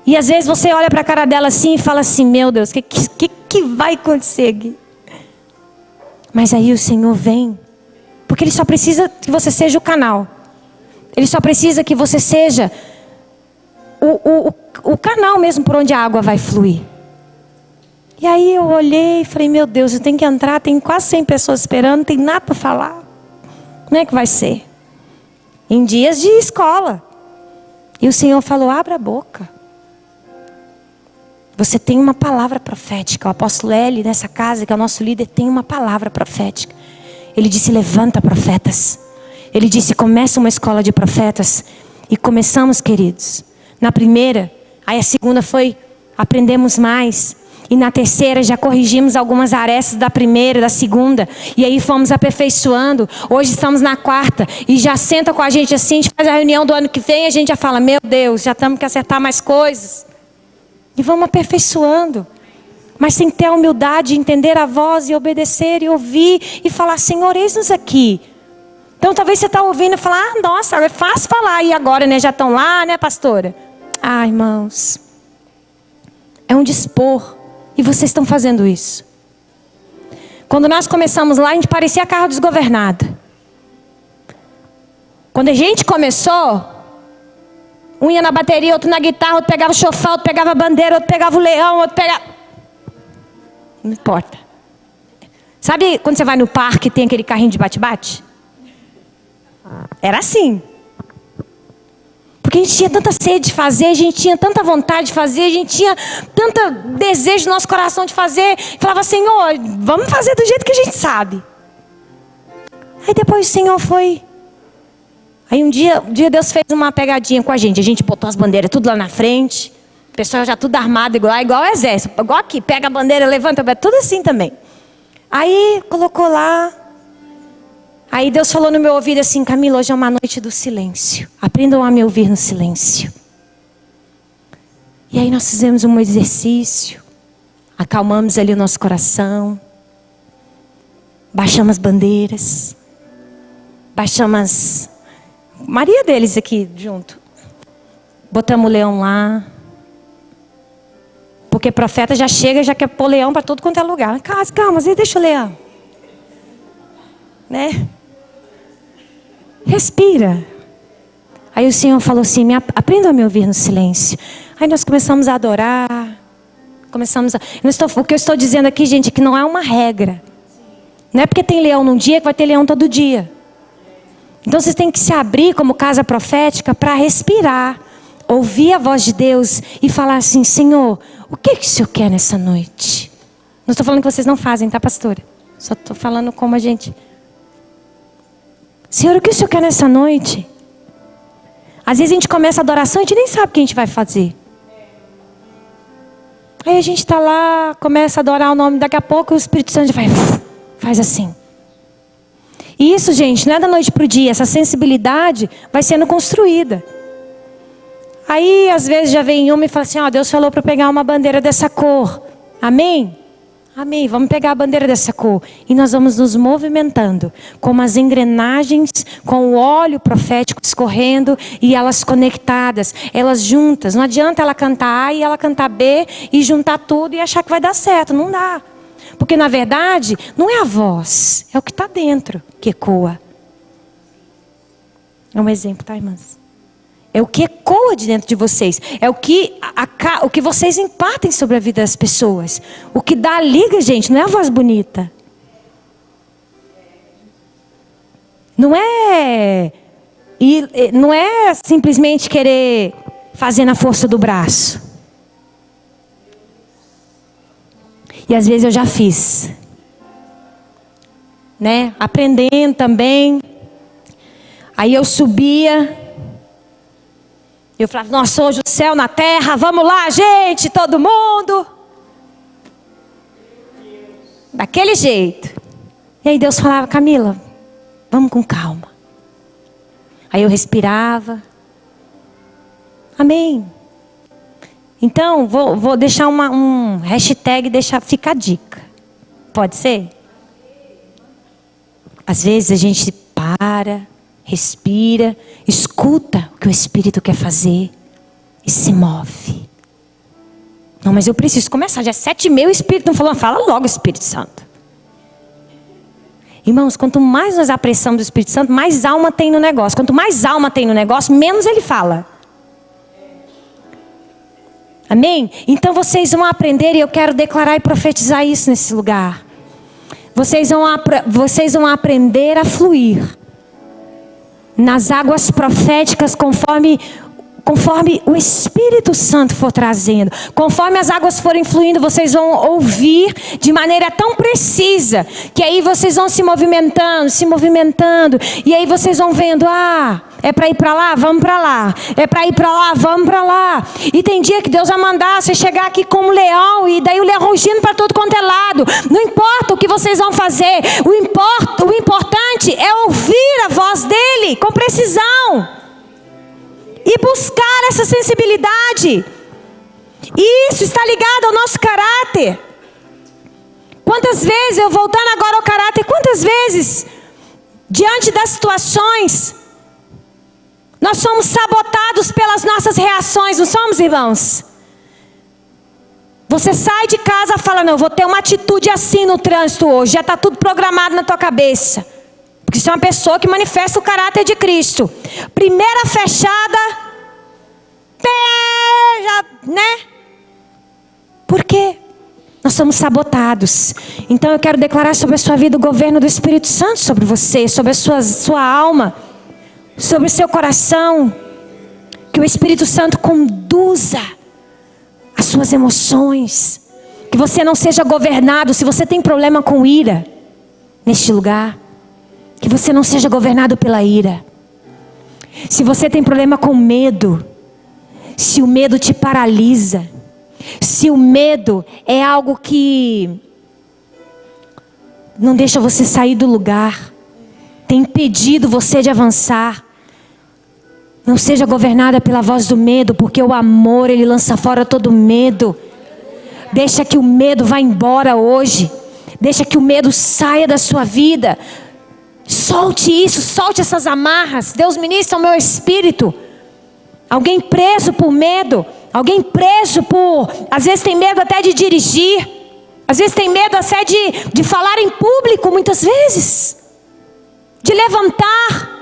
e às vezes você olha para a cara dela assim e fala assim: meu Deus, o que vai acontecer aqui? Mas aí o Senhor vem. Porque Ele só precisa que você seja o canal. Ele só precisa que você seja o canal mesmo por onde a água vai fluir. E aí eu olhei e falei: meu Deus, eu tenho que entrar, tem quase 100 pessoas esperando, não tem nada para falar. Como é que vai ser? Em dias de escola. E o Senhor falou: abra a boca. Você tem uma palavra profética. O apóstolo Eli, nessa casa, que é o nosso líder, tem uma palavra profética. Ele disse: levanta, profetas. Ele disse: começa uma escola de profetas. E começamos, queridos. Na primeira, aí a segunda foi, aprendemos mais. E na terceira já corrigimos algumas arestas da primeira, da segunda. E aí fomos aperfeiçoando. Hoje estamos na quarta. E já senta com a gente assim, a gente faz a reunião do ano que vem e a gente já fala: meu Deus, já temos que acertar mais coisas. E vamos aperfeiçoando. Mas tem que ter a humildade de entender a voz e obedecer e ouvir e falar: Senhor, eis-nos aqui. Então talvez você está ouvindo e falar: ah, nossa, é fácil falar. E agora, né, já estão lá, né, pastora? Ah, irmãos, é um dispor. E vocês estão fazendo isso. Quando nós começamos lá, a gente parecia carro desgovernado. Quando a gente começou, um ia na bateria, outro na guitarra, outro pegava o chofar, outro pegava a bandeira, outro pegava o leão, outro pegava... Não importa. Sabe quando você vai no parque e tem aquele carrinho de bate-bate? Era assim. Porque a gente tinha tanta sede de fazer, a gente tinha tanta vontade de fazer, a gente tinha tanto desejo no nosso coração de fazer. Falava: Senhor, vamos fazer do jeito que a gente sabe. Aí depois o Senhor foi. Aí um dia Deus fez uma pegadinha com a gente. A gente botou as bandeiras tudo lá na frente. O pessoal já tudo armado igual o exército. Igual aqui, pega a bandeira, levanta, tudo assim também. Aí colocou lá. Aí Deus falou no meu ouvido assim: Camila, hoje é uma noite do silêncio. Aprendam a me ouvir no silêncio. E aí nós fizemos um exercício. Acalmamos ali o nosso coração. Baixamos as bandeiras. Baixamos... Maria deles aqui junto. Botamos o leão lá. Porque profeta já chega e já quer pôr leão para todo quanto é lugar. Calma, deixa o leão. Né? Respira. Aí o Senhor falou assim: aprenda a me ouvir no silêncio. Aí nós começamos a adorar. O que eu estou dizendo aqui, gente, é que não é uma regra. Não é porque tem leão num dia que vai ter leão todo dia. Então vocês têm que se abrir como casa profética para respirar, ouvir a voz de Deus e falar assim: Senhor, o que o Senhor quer nessa noite? Não estou falando que vocês não fazem, tá, pastora? Só estou falando como a gente... Senhor, o que o Senhor quer nessa noite? Às vezes a gente começa a adoração e a gente nem sabe o que a gente vai fazer. Aí a gente está lá, começa a adorar o nome, daqui a pouco o Espírito Santo faz assim. E isso, gente, não é da noite para o dia. Essa sensibilidade vai sendo construída. Aí, às vezes, já vem uma e fala assim: Deus falou para eu pegar uma bandeira dessa cor. Amém? Amém. Vamos pegar a bandeira dessa cor. E nós vamos nos movimentando. Como as engrenagens, com o óleo profético escorrendo. E elas conectadas. Elas juntas. Não adianta ela cantar A e ela cantar B. E juntar tudo e achar que vai dar certo. Não dá. Porque, na verdade, não é a voz. É o que está dentro que ecoa. É um exemplo, tá, irmãs? É o que ecoa de dentro de vocês. É o que vocês impartem sobre a vida das pessoas. O que dá a liga, gente, não é a voz bonita. Não é simplesmente querer fazer na força do braço. E às vezes eu já fiz. Né? Aprendendo também. Aí eu subia. Eu falava, nossa, hoje o céu na terra, vamos lá, gente, todo mundo. Daquele jeito. E aí Deus falava, Camila, vamos com calma. Aí eu respirava. Amém. Então, vou deixar um hashtag, fica a dica. Pode ser? Às vezes a gente para, respira, escuta o que o Espírito quer fazer e se move. Não, mas eu preciso começar, já é 7h30, o Espírito não falou, fala logo, Espírito Santo. Irmãos, quanto mais nós apressamos o Espírito Santo, mais alma tem no negócio. Quanto mais alma tem no negócio, menos ele fala. Amém? Então vocês vão aprender, e eu quero declarar e profetizar isso nesse lugar. Vocês vão aprender a fluir nas águas proféticas conforme o Espírito Santo for trazendo. Conforme as águas forem fluindo, vocês vão ouvir de maneira tão precisa, que aí vocês vão se movimentando, e aí vocês vão vendo, é para ir para lá, vamos para lá. É para ir para lá, vamos para lá. E tem dia que Deus vai mandar você chegar aqui como leão, e daí o leão rugindo para todo quanto é lado. Não importa o que vocês vão fazer, o importante é ouvir a voz dele com precisão. E buscar essa sensibilidade. E isso está ligado ao nosso caráter. Quantas vezes, eu voltando agora ao caráter, quantas vezes, diante das situações, nós somos sabotados pelas nossas reações, não somos, irmãos? Você sai de casa e fala, não, eu vou ter uma atitude assim no trânsito hoje, já está tudo programado na tua cabeça. Porque isso é uma pessoa que manifesta o caráter de Cristo. Primeira fechada, né? Por quê? Nós somos sabotados. Então eu quero declarar sobre a sua vida o governo do Espírito Santo sobre você, sobre a sua alma, sobre o seu coração. Que o Espírito Santo conduza as suas emoções. Que você não seja governado. Se você tem problema com ira neste lugar, que você não seja governado pela ira. Se você tem problema com medo, se o medo te paralisa, se o medo é algo que não deixa você sair do lugar, tem impedido você de avançar, não seja governada pela voz do medo, porque o amor, ele lança fora todo medo. Deixa que o medo vá embora hoje. Deixa que o medo saia da sua vida. Solte isso, solte essas amarras. Deus ministra o meu espírito. Alguém preso por medo, alguém preso por, às vezes tem medo até de dirigir, às vezes tem medo até de falar em público, muitas vezes, de levantar.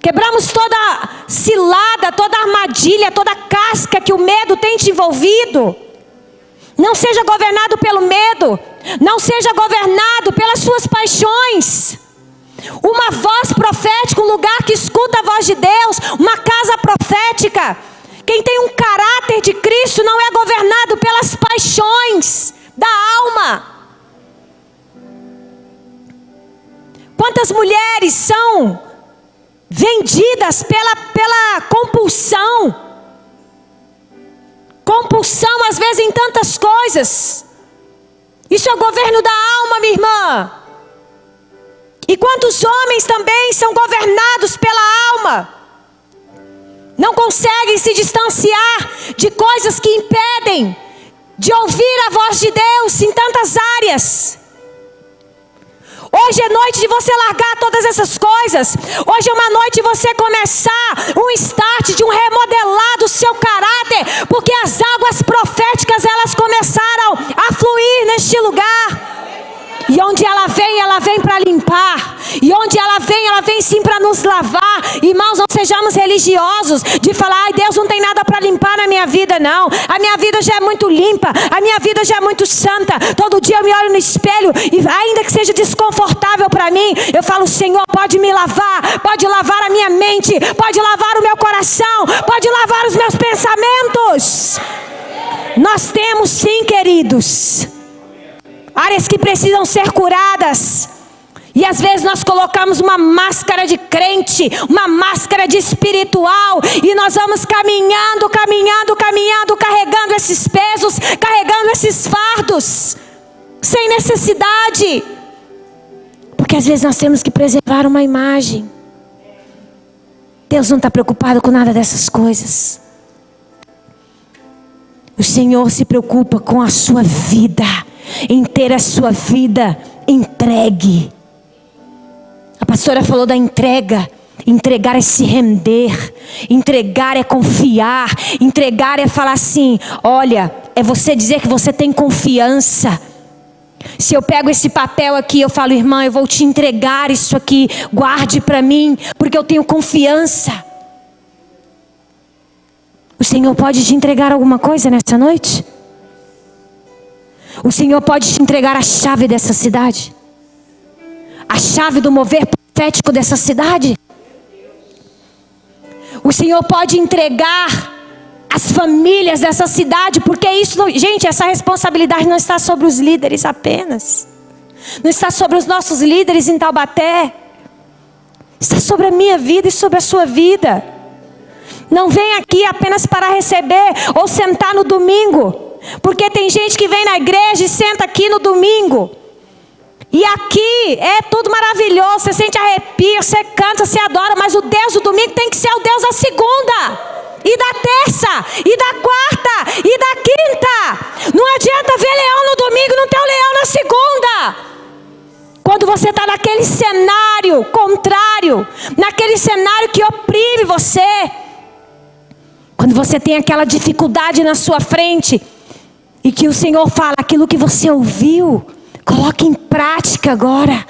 Quebramos toda cilada, toda armadilha, toda casca que o medo tem te envolvido. Não seja governado pelo medo. Não seja governado pelas suas paixões. Uma voz profética, um lugar que escuta a voz de Deus, uma casa profética. Quem tem um caráter de Cristo não é governado pelas paixões da alma. Quantas mulheres são vendidas pela compulsão? Compulsão às vezes em tantas coisas. Isso é o governo da alma, minha irmã. E quantos homens também são governados pela alma? Não conseguem se distanciar de coisas que impedem de ouvir a voz de Deus em tantas áreas. Hoje é noite de você largar todas essas coisas. Hoje é uma noite de você começar um start, de um remodelar do seu caráter. Porque as águas proféticas, elas começaram a fluir neste lugar. E onde ela vem para limpar. E onde ela vem sim para nos lavar. Irmãos, não sejamos religiosos de falar, ai, Deus não tem nada para limpar na minha vida, não. A minha vida já é muito limpa, a minha vida já é muito santa. Todo dia eu me olho no espelho e ainda que seja desconfortável para mim, eu falo, Senhor, pode me lavar, pode lavar a minha mente, pode lavar o meu coração, pode lavar os meus pensamentos. Nós temos sim, queridos, áreas que precisam ser curadas. E às vezes nós colocamos uma máscara de crente, uma máscara de espiritual, e nós vamos caminhando, carregando esses pesos, carregando esses fardos, sem necessidade. Porque às vezes nós temos que preservar uma imagem. Deus não está preocupado com nada dessas coisas. O Senhor se preocupa com a sua vida, em ter a sua vida entregue. A pastora falou da entrega. Entregar é se render, entregar é confiar, entregar é falar assim: olha, é você dizer que você tem confiança. Se eu pego esse papel aqui, eu falo: irmã, eu vou te entregar isso aqui, guarde para mim, porque eu tenho confiança. O Senhor pode te entregar alguma coisa nessa noite? O Senhor pode te entregar a chave dessa cidade, a chave do mover profético dessa cidade. O Senhor pode entregar as famílias dessa cidade, porque isso, gente, essa responsabilidade não está sobre os líderes apenas, não está sobre os nossos líderes em Taubaté, está sobre a minha vida e sobre a sua vida. Não vem aqui apenas para receber ou sentar no domingo, porque tem gente que vem na igreja e senta aqui no domingo, e aqui é tudo maravilhoso, você sente arrepio, você canta, você adora, mas o Deus do domingo tem que ser o Deus da segunda, e da terça, e da quarta, e da quinta. Não adianta ver leão no domingo e não ter o leão na segunda. Quando você está naquele cenário contrário, naquele cenário que oprime você, quando você tem aquela dificuldade na sua frente, e que o Senhor fala: aquilo que você ouviu, coloque em prática agora.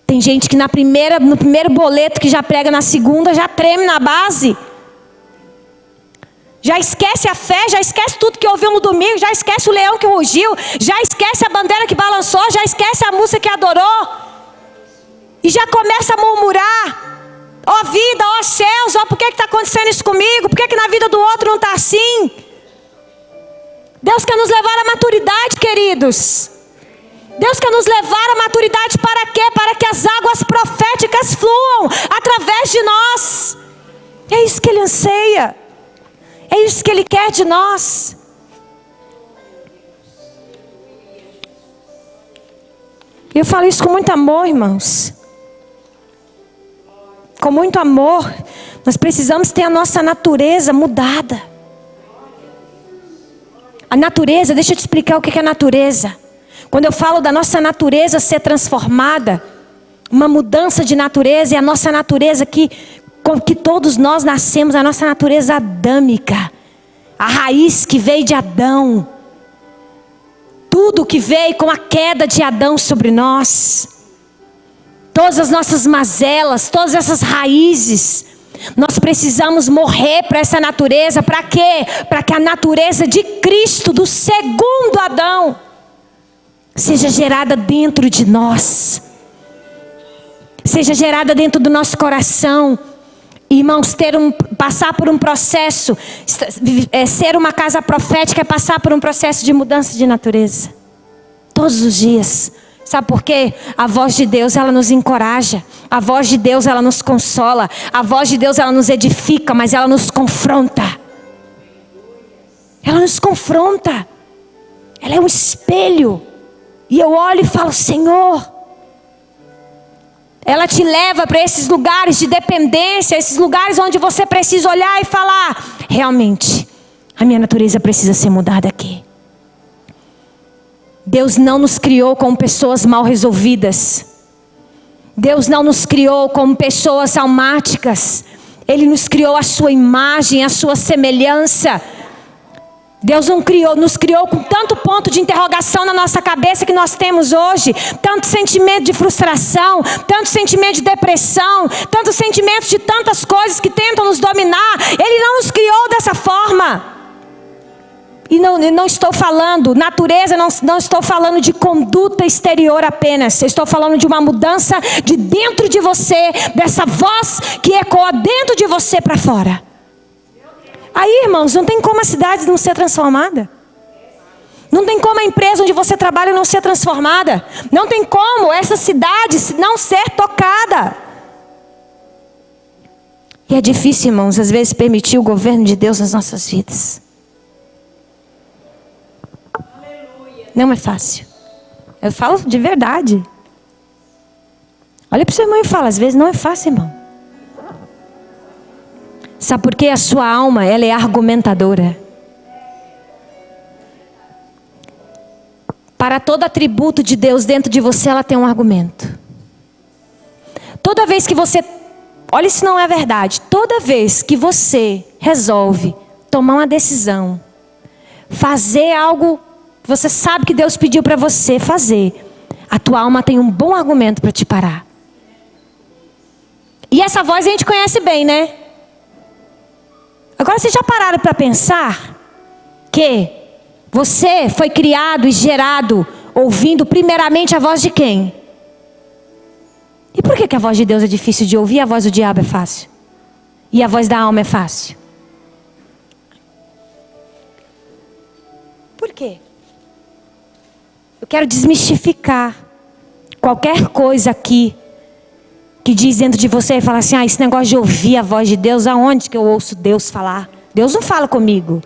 Tem gente que no primeiro boleto que já prega na segunda, já treme na base. Já esquece a fé, já esquece tudo que ouviu no domingo, já esquece o leão que rugiu, já esquece a bandeira que balançou, já esquece a música que adorou. E já começa a murmurar: ó vida, ó céus, ó, por que está acontecendo isso comigo? Por que na vida do outro não está assim? Deus quer nos levar à maturidade, queridos. Deus quer nos levar à maturidade para quê? Para que as águas proféticas fluam através de nós. É isso que Ele anseia. É isso que Ele quer de nós. Eu falo isso com muito amor, irmãos. Com muito amor. Nós precisamos ter a nossa natureza mudada. A natureza, deixa eu te explicar o que é natureza. Quando eu falo da nossa natureza ser transformada, uma mudança de natureza, é a nossa natureza com que todos nós nascemos, a nossa natureza adâmica, a raiz que veio de Adão, tudo que veio com a queda de Adão sobre nós, todas as nossas mazelas, todas essas raízes, nós precisamos morrer para essa natureza. Para quê? Para que a natureza de Cristo, do segundo Adão, seja gerada dentro de nós, seja gerada dentro do nosso coração. Irmãos, passar por um processo, ser uma casa profética é passar por um processo de mudança de natureza, todos os dias. Sabe por quê? A voz de Deus, ela nos encoraja, a voz de Deus, ela nos consola, a voz de Deus, ela nos edifica, mas ela nos confronta. Ela nos confronta, ela é um espelho. E eu olho e falo: Senhor, ela te leva para esses lugares de dependência, esses lugares onde você precisa olhar e falar: realmente, a minha natureza precisa ser mudada aqui. Deus não nos criou como pessoas mal resolvidas. Deus não nos criou como pessoas almáticas. Ele nos criou à sua imagem, à sua semelhança. Deus nos criou com tanto ponto de interrogação na nossa cabeça que nós temos hoje. Tanto sentimento de frustração, tanto sentimento de depressão, tanto sentimento de tantas coisas que tentam nos dominar. Ele não nos criou dessa forma. E não estou falando, natureza, não estou falando de conduta exterior apenas. Eu estou falando de uma mudança de dentro de você, dessa voz que ecoa dentro de você para fora. Aí, irmãos, não tem como a cidade não ser transformada. Não tem como a empresa onde você trabalha não ser transformada. Não tem como essa cidade não ser tocada. E é difícil, irmãos, às vezes permitir o governo de Deus nas nossas vidas. Não é fácil. Eu falo de verdade. Olha para o seu irmão e fala, às vezes não é fácil, irmão. Sabe por quê? A sua alma, ela é argumentadora. Para todo atributo de Deus dentro de você, ela tem um argumento. Toda vez que você... Olha, isso não é verdade. Toda vez que você resolve tomar uma decisão, fazer algo que você sabe que Deus pediu para você fazer, a tua alma tem um bom argumento para te parar. E essa voz a gente conhece bem, né? Agora, vocês já pararam para pensar que você foi criado e gerado ouvindo primeiramente a voz de quem? E por que a voz de Deus é difícil de ouvir e a voz do diabo é fácil? E a voz da alma é fácil? Por quê? Eu quero desmistificar qualquer coisa aqui que diz dentro de você e fala assim, esse negócio de ouvir a voz de Deus, aonde que eu ouço Deus falar? Deus não fala comigo.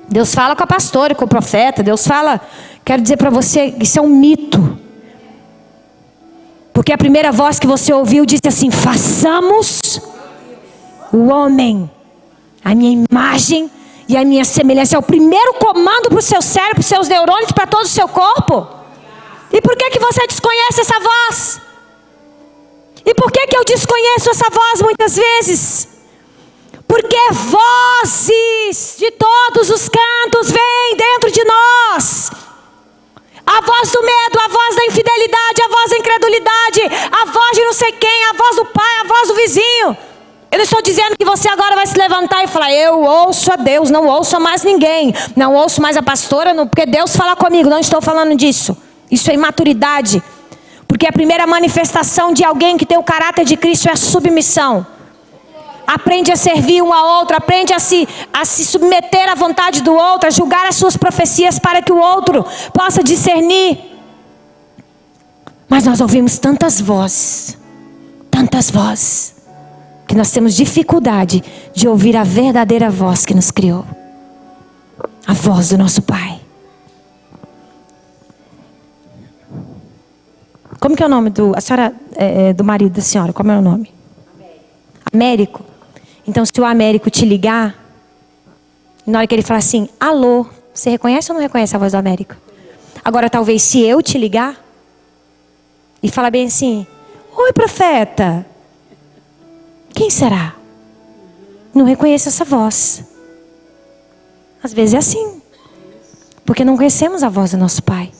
Deus fala com a pastora, com o profeta. Deus fala, quero dizer para você, isso é um mito. Porque a primeira voz que você ouviu disse assim, façamos o homem, a minha imagem e a minha semelhança. É o primeiro comando para o seu cérebro, para os seus neurônios, para todo o seu corpo. E por que você desconhece essa voz? E por que eu desconheço essa voz muitas vezes? Porque vozes de todos os cantos vêm dentro de nós. A voz do medo, a voz da infidelidade, a voz da incredulidade, a voz de não sei quem, a voz do pai, a voz do vizinho. Eu não estou dizendo que você agora vai se levantar e falar, eu ouço a Deus, não ouço a mais ninguém. Não ouço mais a pastora, não, porque Deus fala comigo. Não estou falando disso. Isso é imaturidade. Porque a primeira manifestação de alguém que tem o caráter de Cristo é a submissão. Aprende a servir um ao outro, aprende a se submeter à vontade do outro, a julgar as suas profecias para que o outro possa discernir. Mas nós ouvimos tantas vozes, que nós temos dificuldade de ouvir a verdadeira voz que nos criou. A voz do nosso Pai. Como que é o nome a senhora, do marido da senhora, como é o nome? Américo. Então, se o Américo te ligar, na hora que ele falar assim, alô, você reconhece ou não reconhece a voz do Américo? Agora, talvez, se eu te ligar e falar bem assim, oi, profeta, quem será? Não reconheço essa voz. Às vezes é assim, porque não conhecemos a voz do nosso Pai.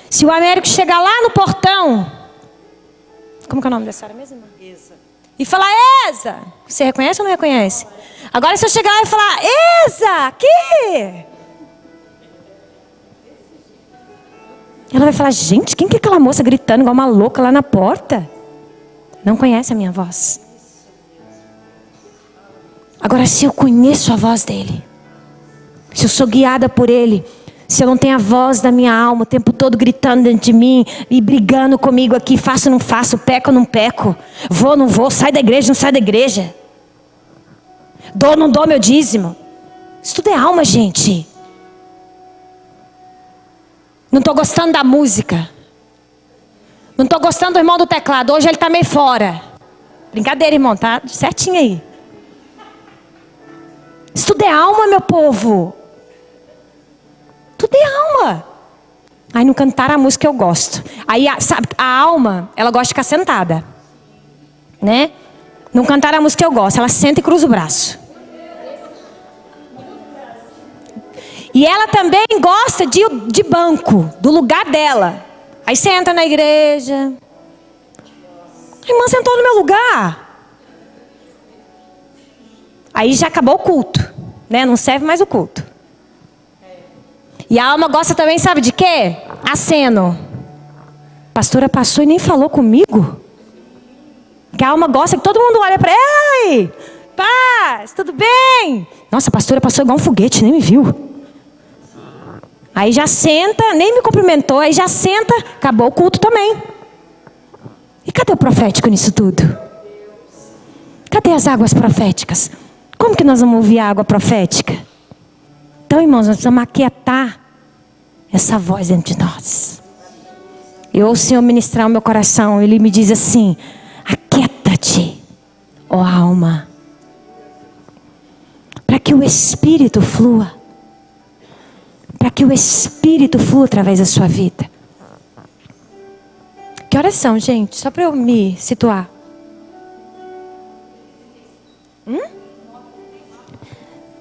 Se o Américo chegar lá no portão, como que é o nome da senhora mesmo? E falar, Eza, você reconhece ou não reconhece? Agora se eu chegar lá e falar, Eza, aqui. Ela vai falar, gente, quem que é aquela moça gritando igual uma louca lá na porta? Não conhece a minha voz. Agora se eu conheço a voz dele, se eu sou guiada por ele, se eu não tenho a voz da minha alma o tempo todo gritando dentro de mim e brigando comigo aqui, faço ou não faço, peco ou não peco, vou ou não vou, sai da igreja ou não sai da igreja, dou ou não dou meu dízimo. Isso tudo é alma, gente. Não estou gostando da música, não estou gostando do irmão do teclado, hoje ele está meio fora. Brincadeira, irmão, tá certinho aí. Isso tudo é alma, meu povo. Tudo é alma. Aí não cantaram a música que eu gosto. Aí, sabe, a alma, ela gosta de ficar sentada, né? Não cantaram a música que eu gosto, ela senta e cruza o braço. E ela também gosta de banco, do lugar dela. Aí você entra na igreja. A irmã sentou no meu lugar. Aí já acabou o culto, né? Não serve mais o culto. E a alma gosta também, sabe de quê? Aceno. A pastora passou e nem falou comigo. Que a alma gosta que todo mundo olha para ela. Ei, paz, tudo bem? Nossa, a pastora passou igual um foguete, nem me viu. Aí já senta, nem me cumprimentou, aí já senta, acabou o culto também. E cadê o profético nisso tudo? Cadê as águas proféticas? Como que nós vamos ouvir a água profética? Então, irmãos, nós precisamos aquietar essa voz dentro de nós. Eu ouço o Senhor ministrar o meu coração. Ele me diz assim: aquieta-te, ó alma, para que o Espírito flua. Para que o Espírito flua através da sua vida. Que horas são, gente? Só para eu me situar.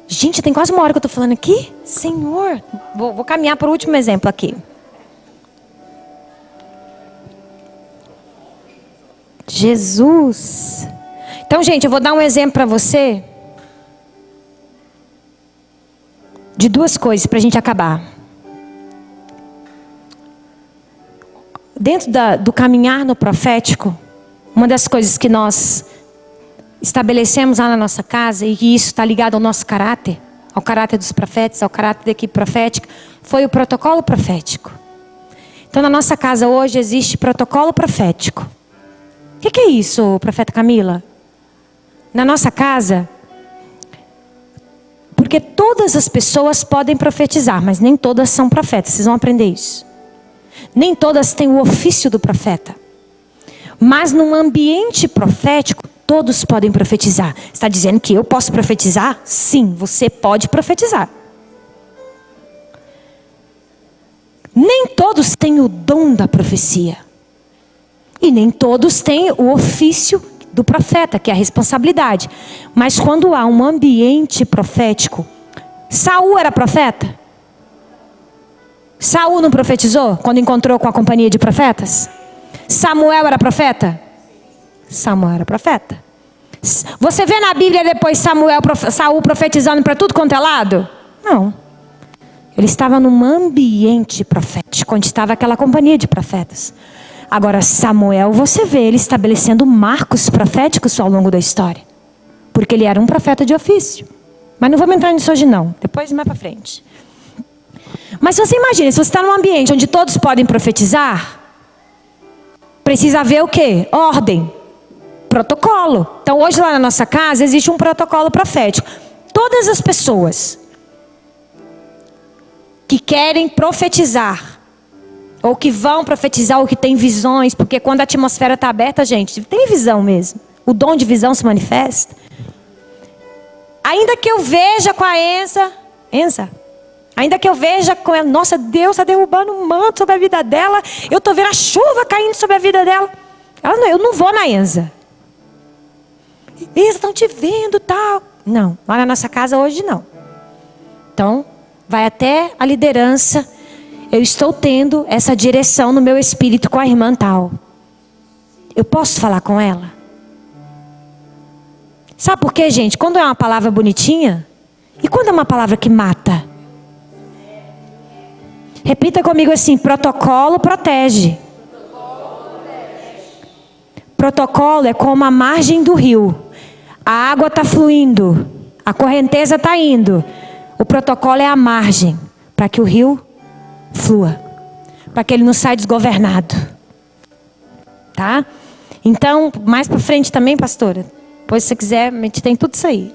Gente, tem quase 1 hora que eu estou falando aqui. Senhor, vou caminhar para o último exemplo aqui. Jesus. Então, gente, eu vou dar um exemplo para você de 2 coisas para a gente acabar. Dentro do caminhar no profético, uma das coisas que nós estabelecemos lá na nossa casa, e isso está ligado ao nosso caráter, ao caráter dos profetas, ao caráter da equipe profética, foi o protocolo profético. Então, na nossa casa hoje existe protocolo profético. O que é isso, profeta Camila? Na nossa casa, porque todas as pessoas podem profetizar, mas nem todas são profetas, vocês vão aprender isso. Nem todas têm o ofício do profeta. Mas num ambiente profético, todos podem profetizar. Está dizendo que eu posso profetizar? Sim, você pode profetizar. Nem todos têm o dom da profecia. E nem todos têm o ofício do profeta, que é a responsabilidade. Mas quando há um ambiente profético, Saul era profeta? Saul não profetizou quando encontrou com a companhia de profetas? Samuel era profeta? Samuel era profeta. Você vê na Bíblia depois Saul profetizando para tudo quanto é lado? Não. Ele estava num ambiente profético, onde estava aquela companhia de profetas. Agora Samuel, você vê ele estabelecendo marcos proféticos ao longo da história. Porque ele era um profeta de ofício. Mas não vamos entrar nisso hoje não. Depois mais para frente. Mas você imagina, se você está num ambiente onde todos podem profetizar, precisa haver o quê? Ordem. Protocolo. Então hoje lá na nossa casa existe um protocolo profético. Todas as pessoas que querem profetizar, ou que vão profetizar, ou que têm visões, porque quando a atmosfera está aberta, gente, tem visão mesmo. O dom de visão se manifesta. Ainda que eu veja com a Enza, ainda que eu veja com ela, nossa, Deus está derrubando um manto sobre a vida dela, eu estou vendo a chuva caindo sobre a vida dela. Eu não vou na Enza. Enza, estão te vendo, tal. Não, lá na nossa casa hoje não. Então, vai até a liderança. Eu estou tendo essa direção no meu espírito com a irmã tal. Eu posso falar com ela? Sabe por quê, gente? Quando é uma palavra bonitinha, e quando é uma palavra que mata? Repita comigo assim: protocolo protege. Protocolo é como a margem do rio. A água está fluindo, a correnteza está indo. O protocolo é a margem para que o rio flua, para que ele não saia desgovernado. Tá? Então, mais para frente também, pastora, depois se você quiser, a gente tem tudo isso aí.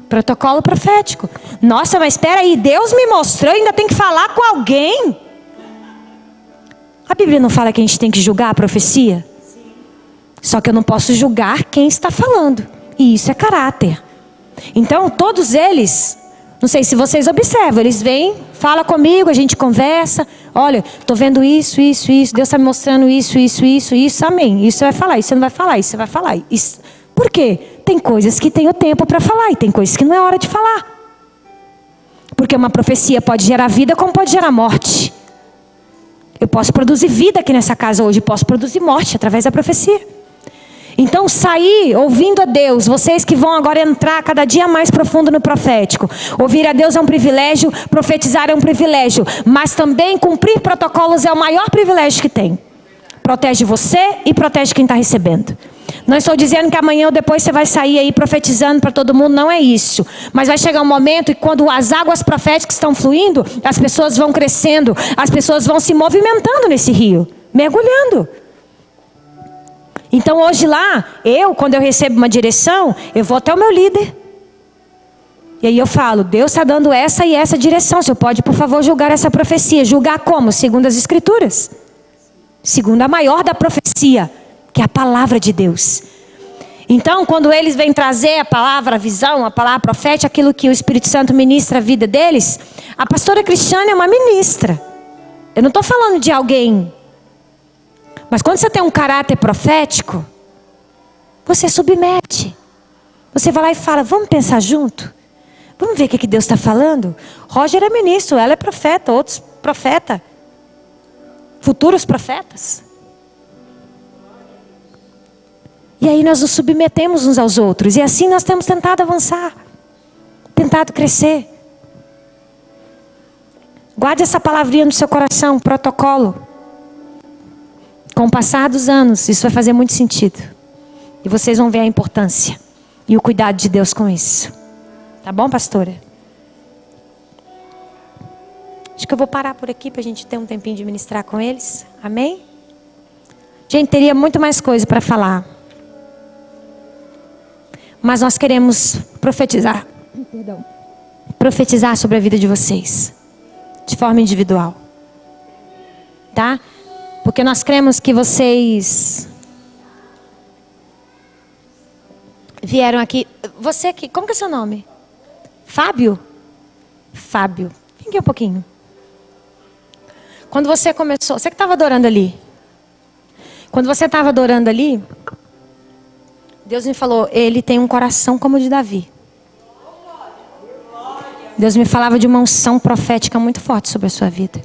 Protocolo profético. Nossa, mas espera aí, Deus me mostrou, ainda tem que falar com alguém? A Bíblia não fala que a gente tem que julgar a profecia? Só que eu não posso julgar quem está falando. E isso é caráter. Então, todos eles, não sei se vocês observam, eles vêm, falam comigo, a gente conversa. Olha, estou vendo isso, isso, isso. Deus está me mostrando isso, isso, isso, isso. Amém. Isso você vai falar, isso você não vai falar, isso você vai falar. Isso. Por quê? Tem coisas que tem o tempo para falar e tem coisas que não é hora de falar. Porque uma profecia pode gerar vida como pode gerar morte. Eu posso produzir vida aqui nessa casa hoje, posso produzir morte através da profecia. Então sair ouvindo a Deus, vocês que vão agora entrar cada dia mais profundo no profético. Ouvir a Deus é um privilégio, profetizar é um privilégio. Mas também cumprir protocolos é o maior privilégio que tem. Protege você e protege quem está recebendo. Não estou dizendo que amanhã ou depois você vai sair aí profetizando para todo mundo, não é isso. Mas vai chegar um momento que quando as águas proféticas estão fluindo, as pessoas vão crescendo, as pessoas vão se movimentando nesse rio, mergulhando. Então hoje lá, quando eu recebo uma direção, eu vou até o meu líder. E aí eu falo, Deus está dando essa e essa direção. O senhor pode, por favor, julgar essa profecia. Julgar como? Segundo as Escrituras. Segundo a maior da profecia, que é a palavra de Deus. Então, quando eles vêm trazer a palavra, a visão, a palavra profética, aquilo que o Espírito Santo ministra a vida deles, a pastora Cristiane é uma ministra. Eu não estou falando de alguém. Mas quando você tem um caráter profético, você submete. Você vai lá e fala, vamos pensar junto? Vamos ver o que Deus está falando? Roger é ministro, ela é profeta, outros profetas. Futuros profetas. E aí nós nos submetemos uns aos outros. E assim nós temos tentado avançar. Tentado crescer. Guarde essa palavrinha no seu coração, protocolo. Com o passar dos anos, isso vai fazer muito sentido. E vocês vão ver a importância e o cuidado de Deus com isso. Tá bom, pastora? Acho que eu vou parar por aqui para a gente ter um tempinho de ministrar com eles. Amém? Gente, teria muito mais coisa para falar. Mas nós queremos profetizar. Profetizar sobre a vida de vocês. De forma individual. Tá? Porque nós cremos que vocês vieram aqui. Você aqui, como que é seu nome? Fábio? Fábio. Vem aqui um pouquinho. Quando você começou, você que estava adorando ali. Quando você estava adorando ali, Deus me falou, ele tem um coração como o de Davi. Deus me falava de uma unção profética muito forte sobre a sua vida.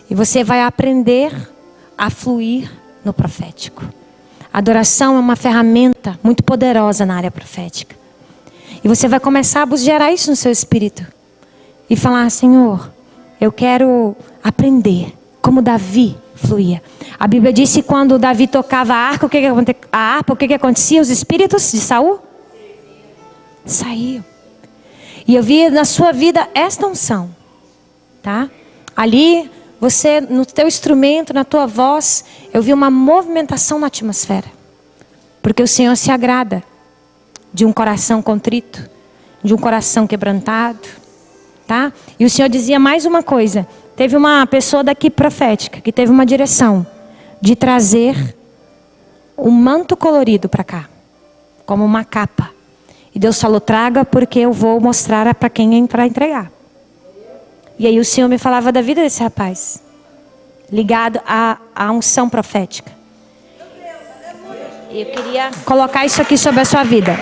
E você vai aprender a fluir no profético. A adoração é uma ferramenta muito poderosa na área profética. E você vai começar a gerar isso no seu espírito. E falar, Senhor, eu quero aprender como Davi fluía. A Bíblia disse que quando Davi tocava a harpa, o que acontecia? Os espíritos de Saul saíam. E eu vi na sua vida esta unção. Tá? Ali, você, no teu instrumento, na tua voz, eu vi uma movimentação na atmosfera. Porque o Senhor se agrada de um coração contrito, de um coração quebrantado. Tá? E o Senhor dizia mais uma coisa. Teve uma pessoa daqui profética que teve uma direção de trazer um manto colorido para cá, como uma capa. E Deus falou, traga porque eu vou mostrar para quem é para entregar. E aí o Senhor me falava da vida desse rapaz, ligado à unção profética. E eu queria colocar isso aqui sobre a sua vida.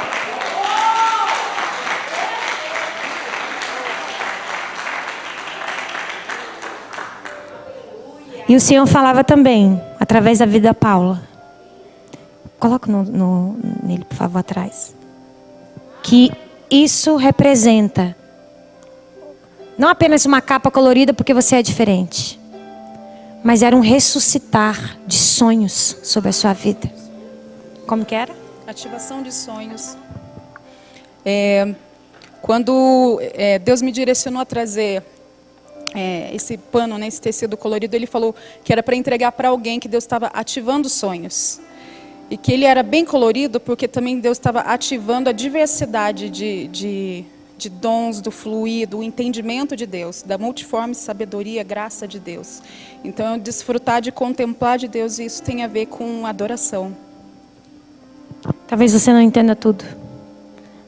E o Senhor falava também, através da vida da Paula. Coloca nele, por favor, atrás. Que isso representa não apenas uma capa colorida porque você é diferente, mas era um ressuscitar de sonhos sobre a sua vida. Como que era? Ativação de sonhos. Quando Deus me direcionou a trazer esse pano, né, esse tecido colorido, ele falou que era para entregar para alguém, que Deus estava ativando sonhos. E que ele era bem colorido porque também Deus estava ativando a diversidade de dons, do fluir, do entendimento de Deus, da multiforme sabedoria, graça de Deus. Então, desfrutar de contemplar de Deus, e isso tem a ver com adoração. Talvez você não entenda tudo,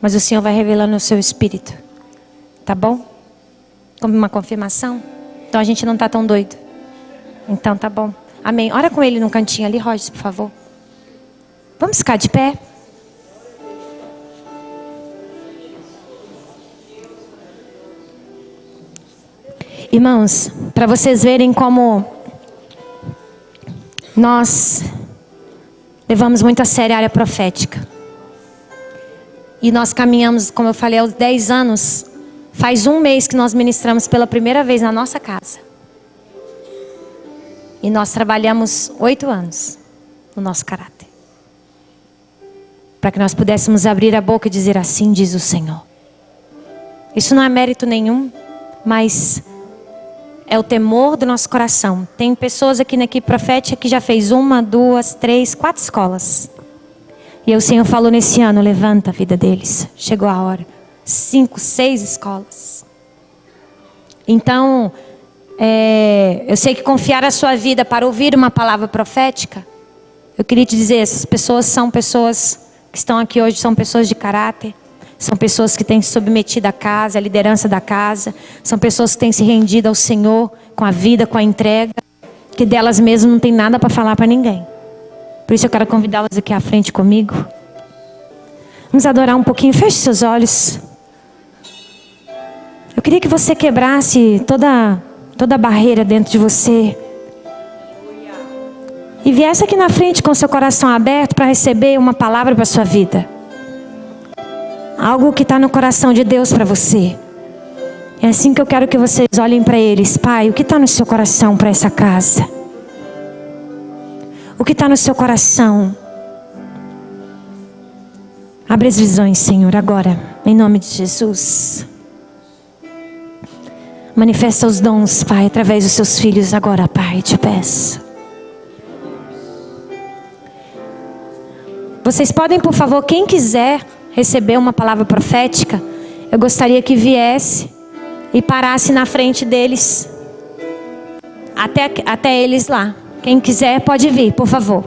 mas o Senhor vai revelar no seu espírito. Tá bom? Como uma confirmação. Então a gente não está tão doido. Então tá bom. Amém. Ora com ele num cantinho ali, Roger, por favor. Vamos ficar de pé. Irmãos, para vocês verem como nós levamos muito a sério a área profética. E nós caminhamos, como eu falei, aos 10 anos. Faz um mês que nós ministramos pela primeira vez na nossa casa. E nós trabalhamos 8 anos no nosso caráter. para que nós pudéssemos abrir a boca e dizer assim diz o Senhor. Isso não é mérito nenhum, mas é o temor do nosso coração. Tem pessoas aqui na equipe profética que já fez 1, 2, 3, 4 escolas. E o Senhor falou nesse ano, levanta a vida deles. Chegou a hora. 5, 6 escolas. Então, eu sei que confiar a sua vida para ouvir uma palavra profética, eu queria te dizer, essas pessoas são pessoas que estão aqui hoje, são pessoas de caráter, são pessoas que têm se submetido à casa, à liderança da casa, são pessoas que têm se rendido ao Senhor com a vida, com a entrega, que delas mesmas não tem nada para falar para ninguém. Por isso eu quero convidá-las aqui à frente comigo. Vamos adorar um pouquinho, feche seus olhos. Eu queria que você quebrasse toda barreira dentro de você. E viesse aqui na frente com seu coração aberto para receber uma palavra para a sua vida. Algo que está no coração de Deus para você. É assim que eu quero que vocês olhem para eles. Pai, o que está no seu coração para essa casa? O que está no seu coração? Abre as visões, Senhor, agora. Em nome de Jesus. Manifesta os dons, Pai, através dos seus filhos agora, Pai, te peço. Vocês podem, por favor, quem quiser receber uma palavra profética, eu gostaria que viesse e parasse na frente deles, até eles lá. Quem quiser pode vir, por favor.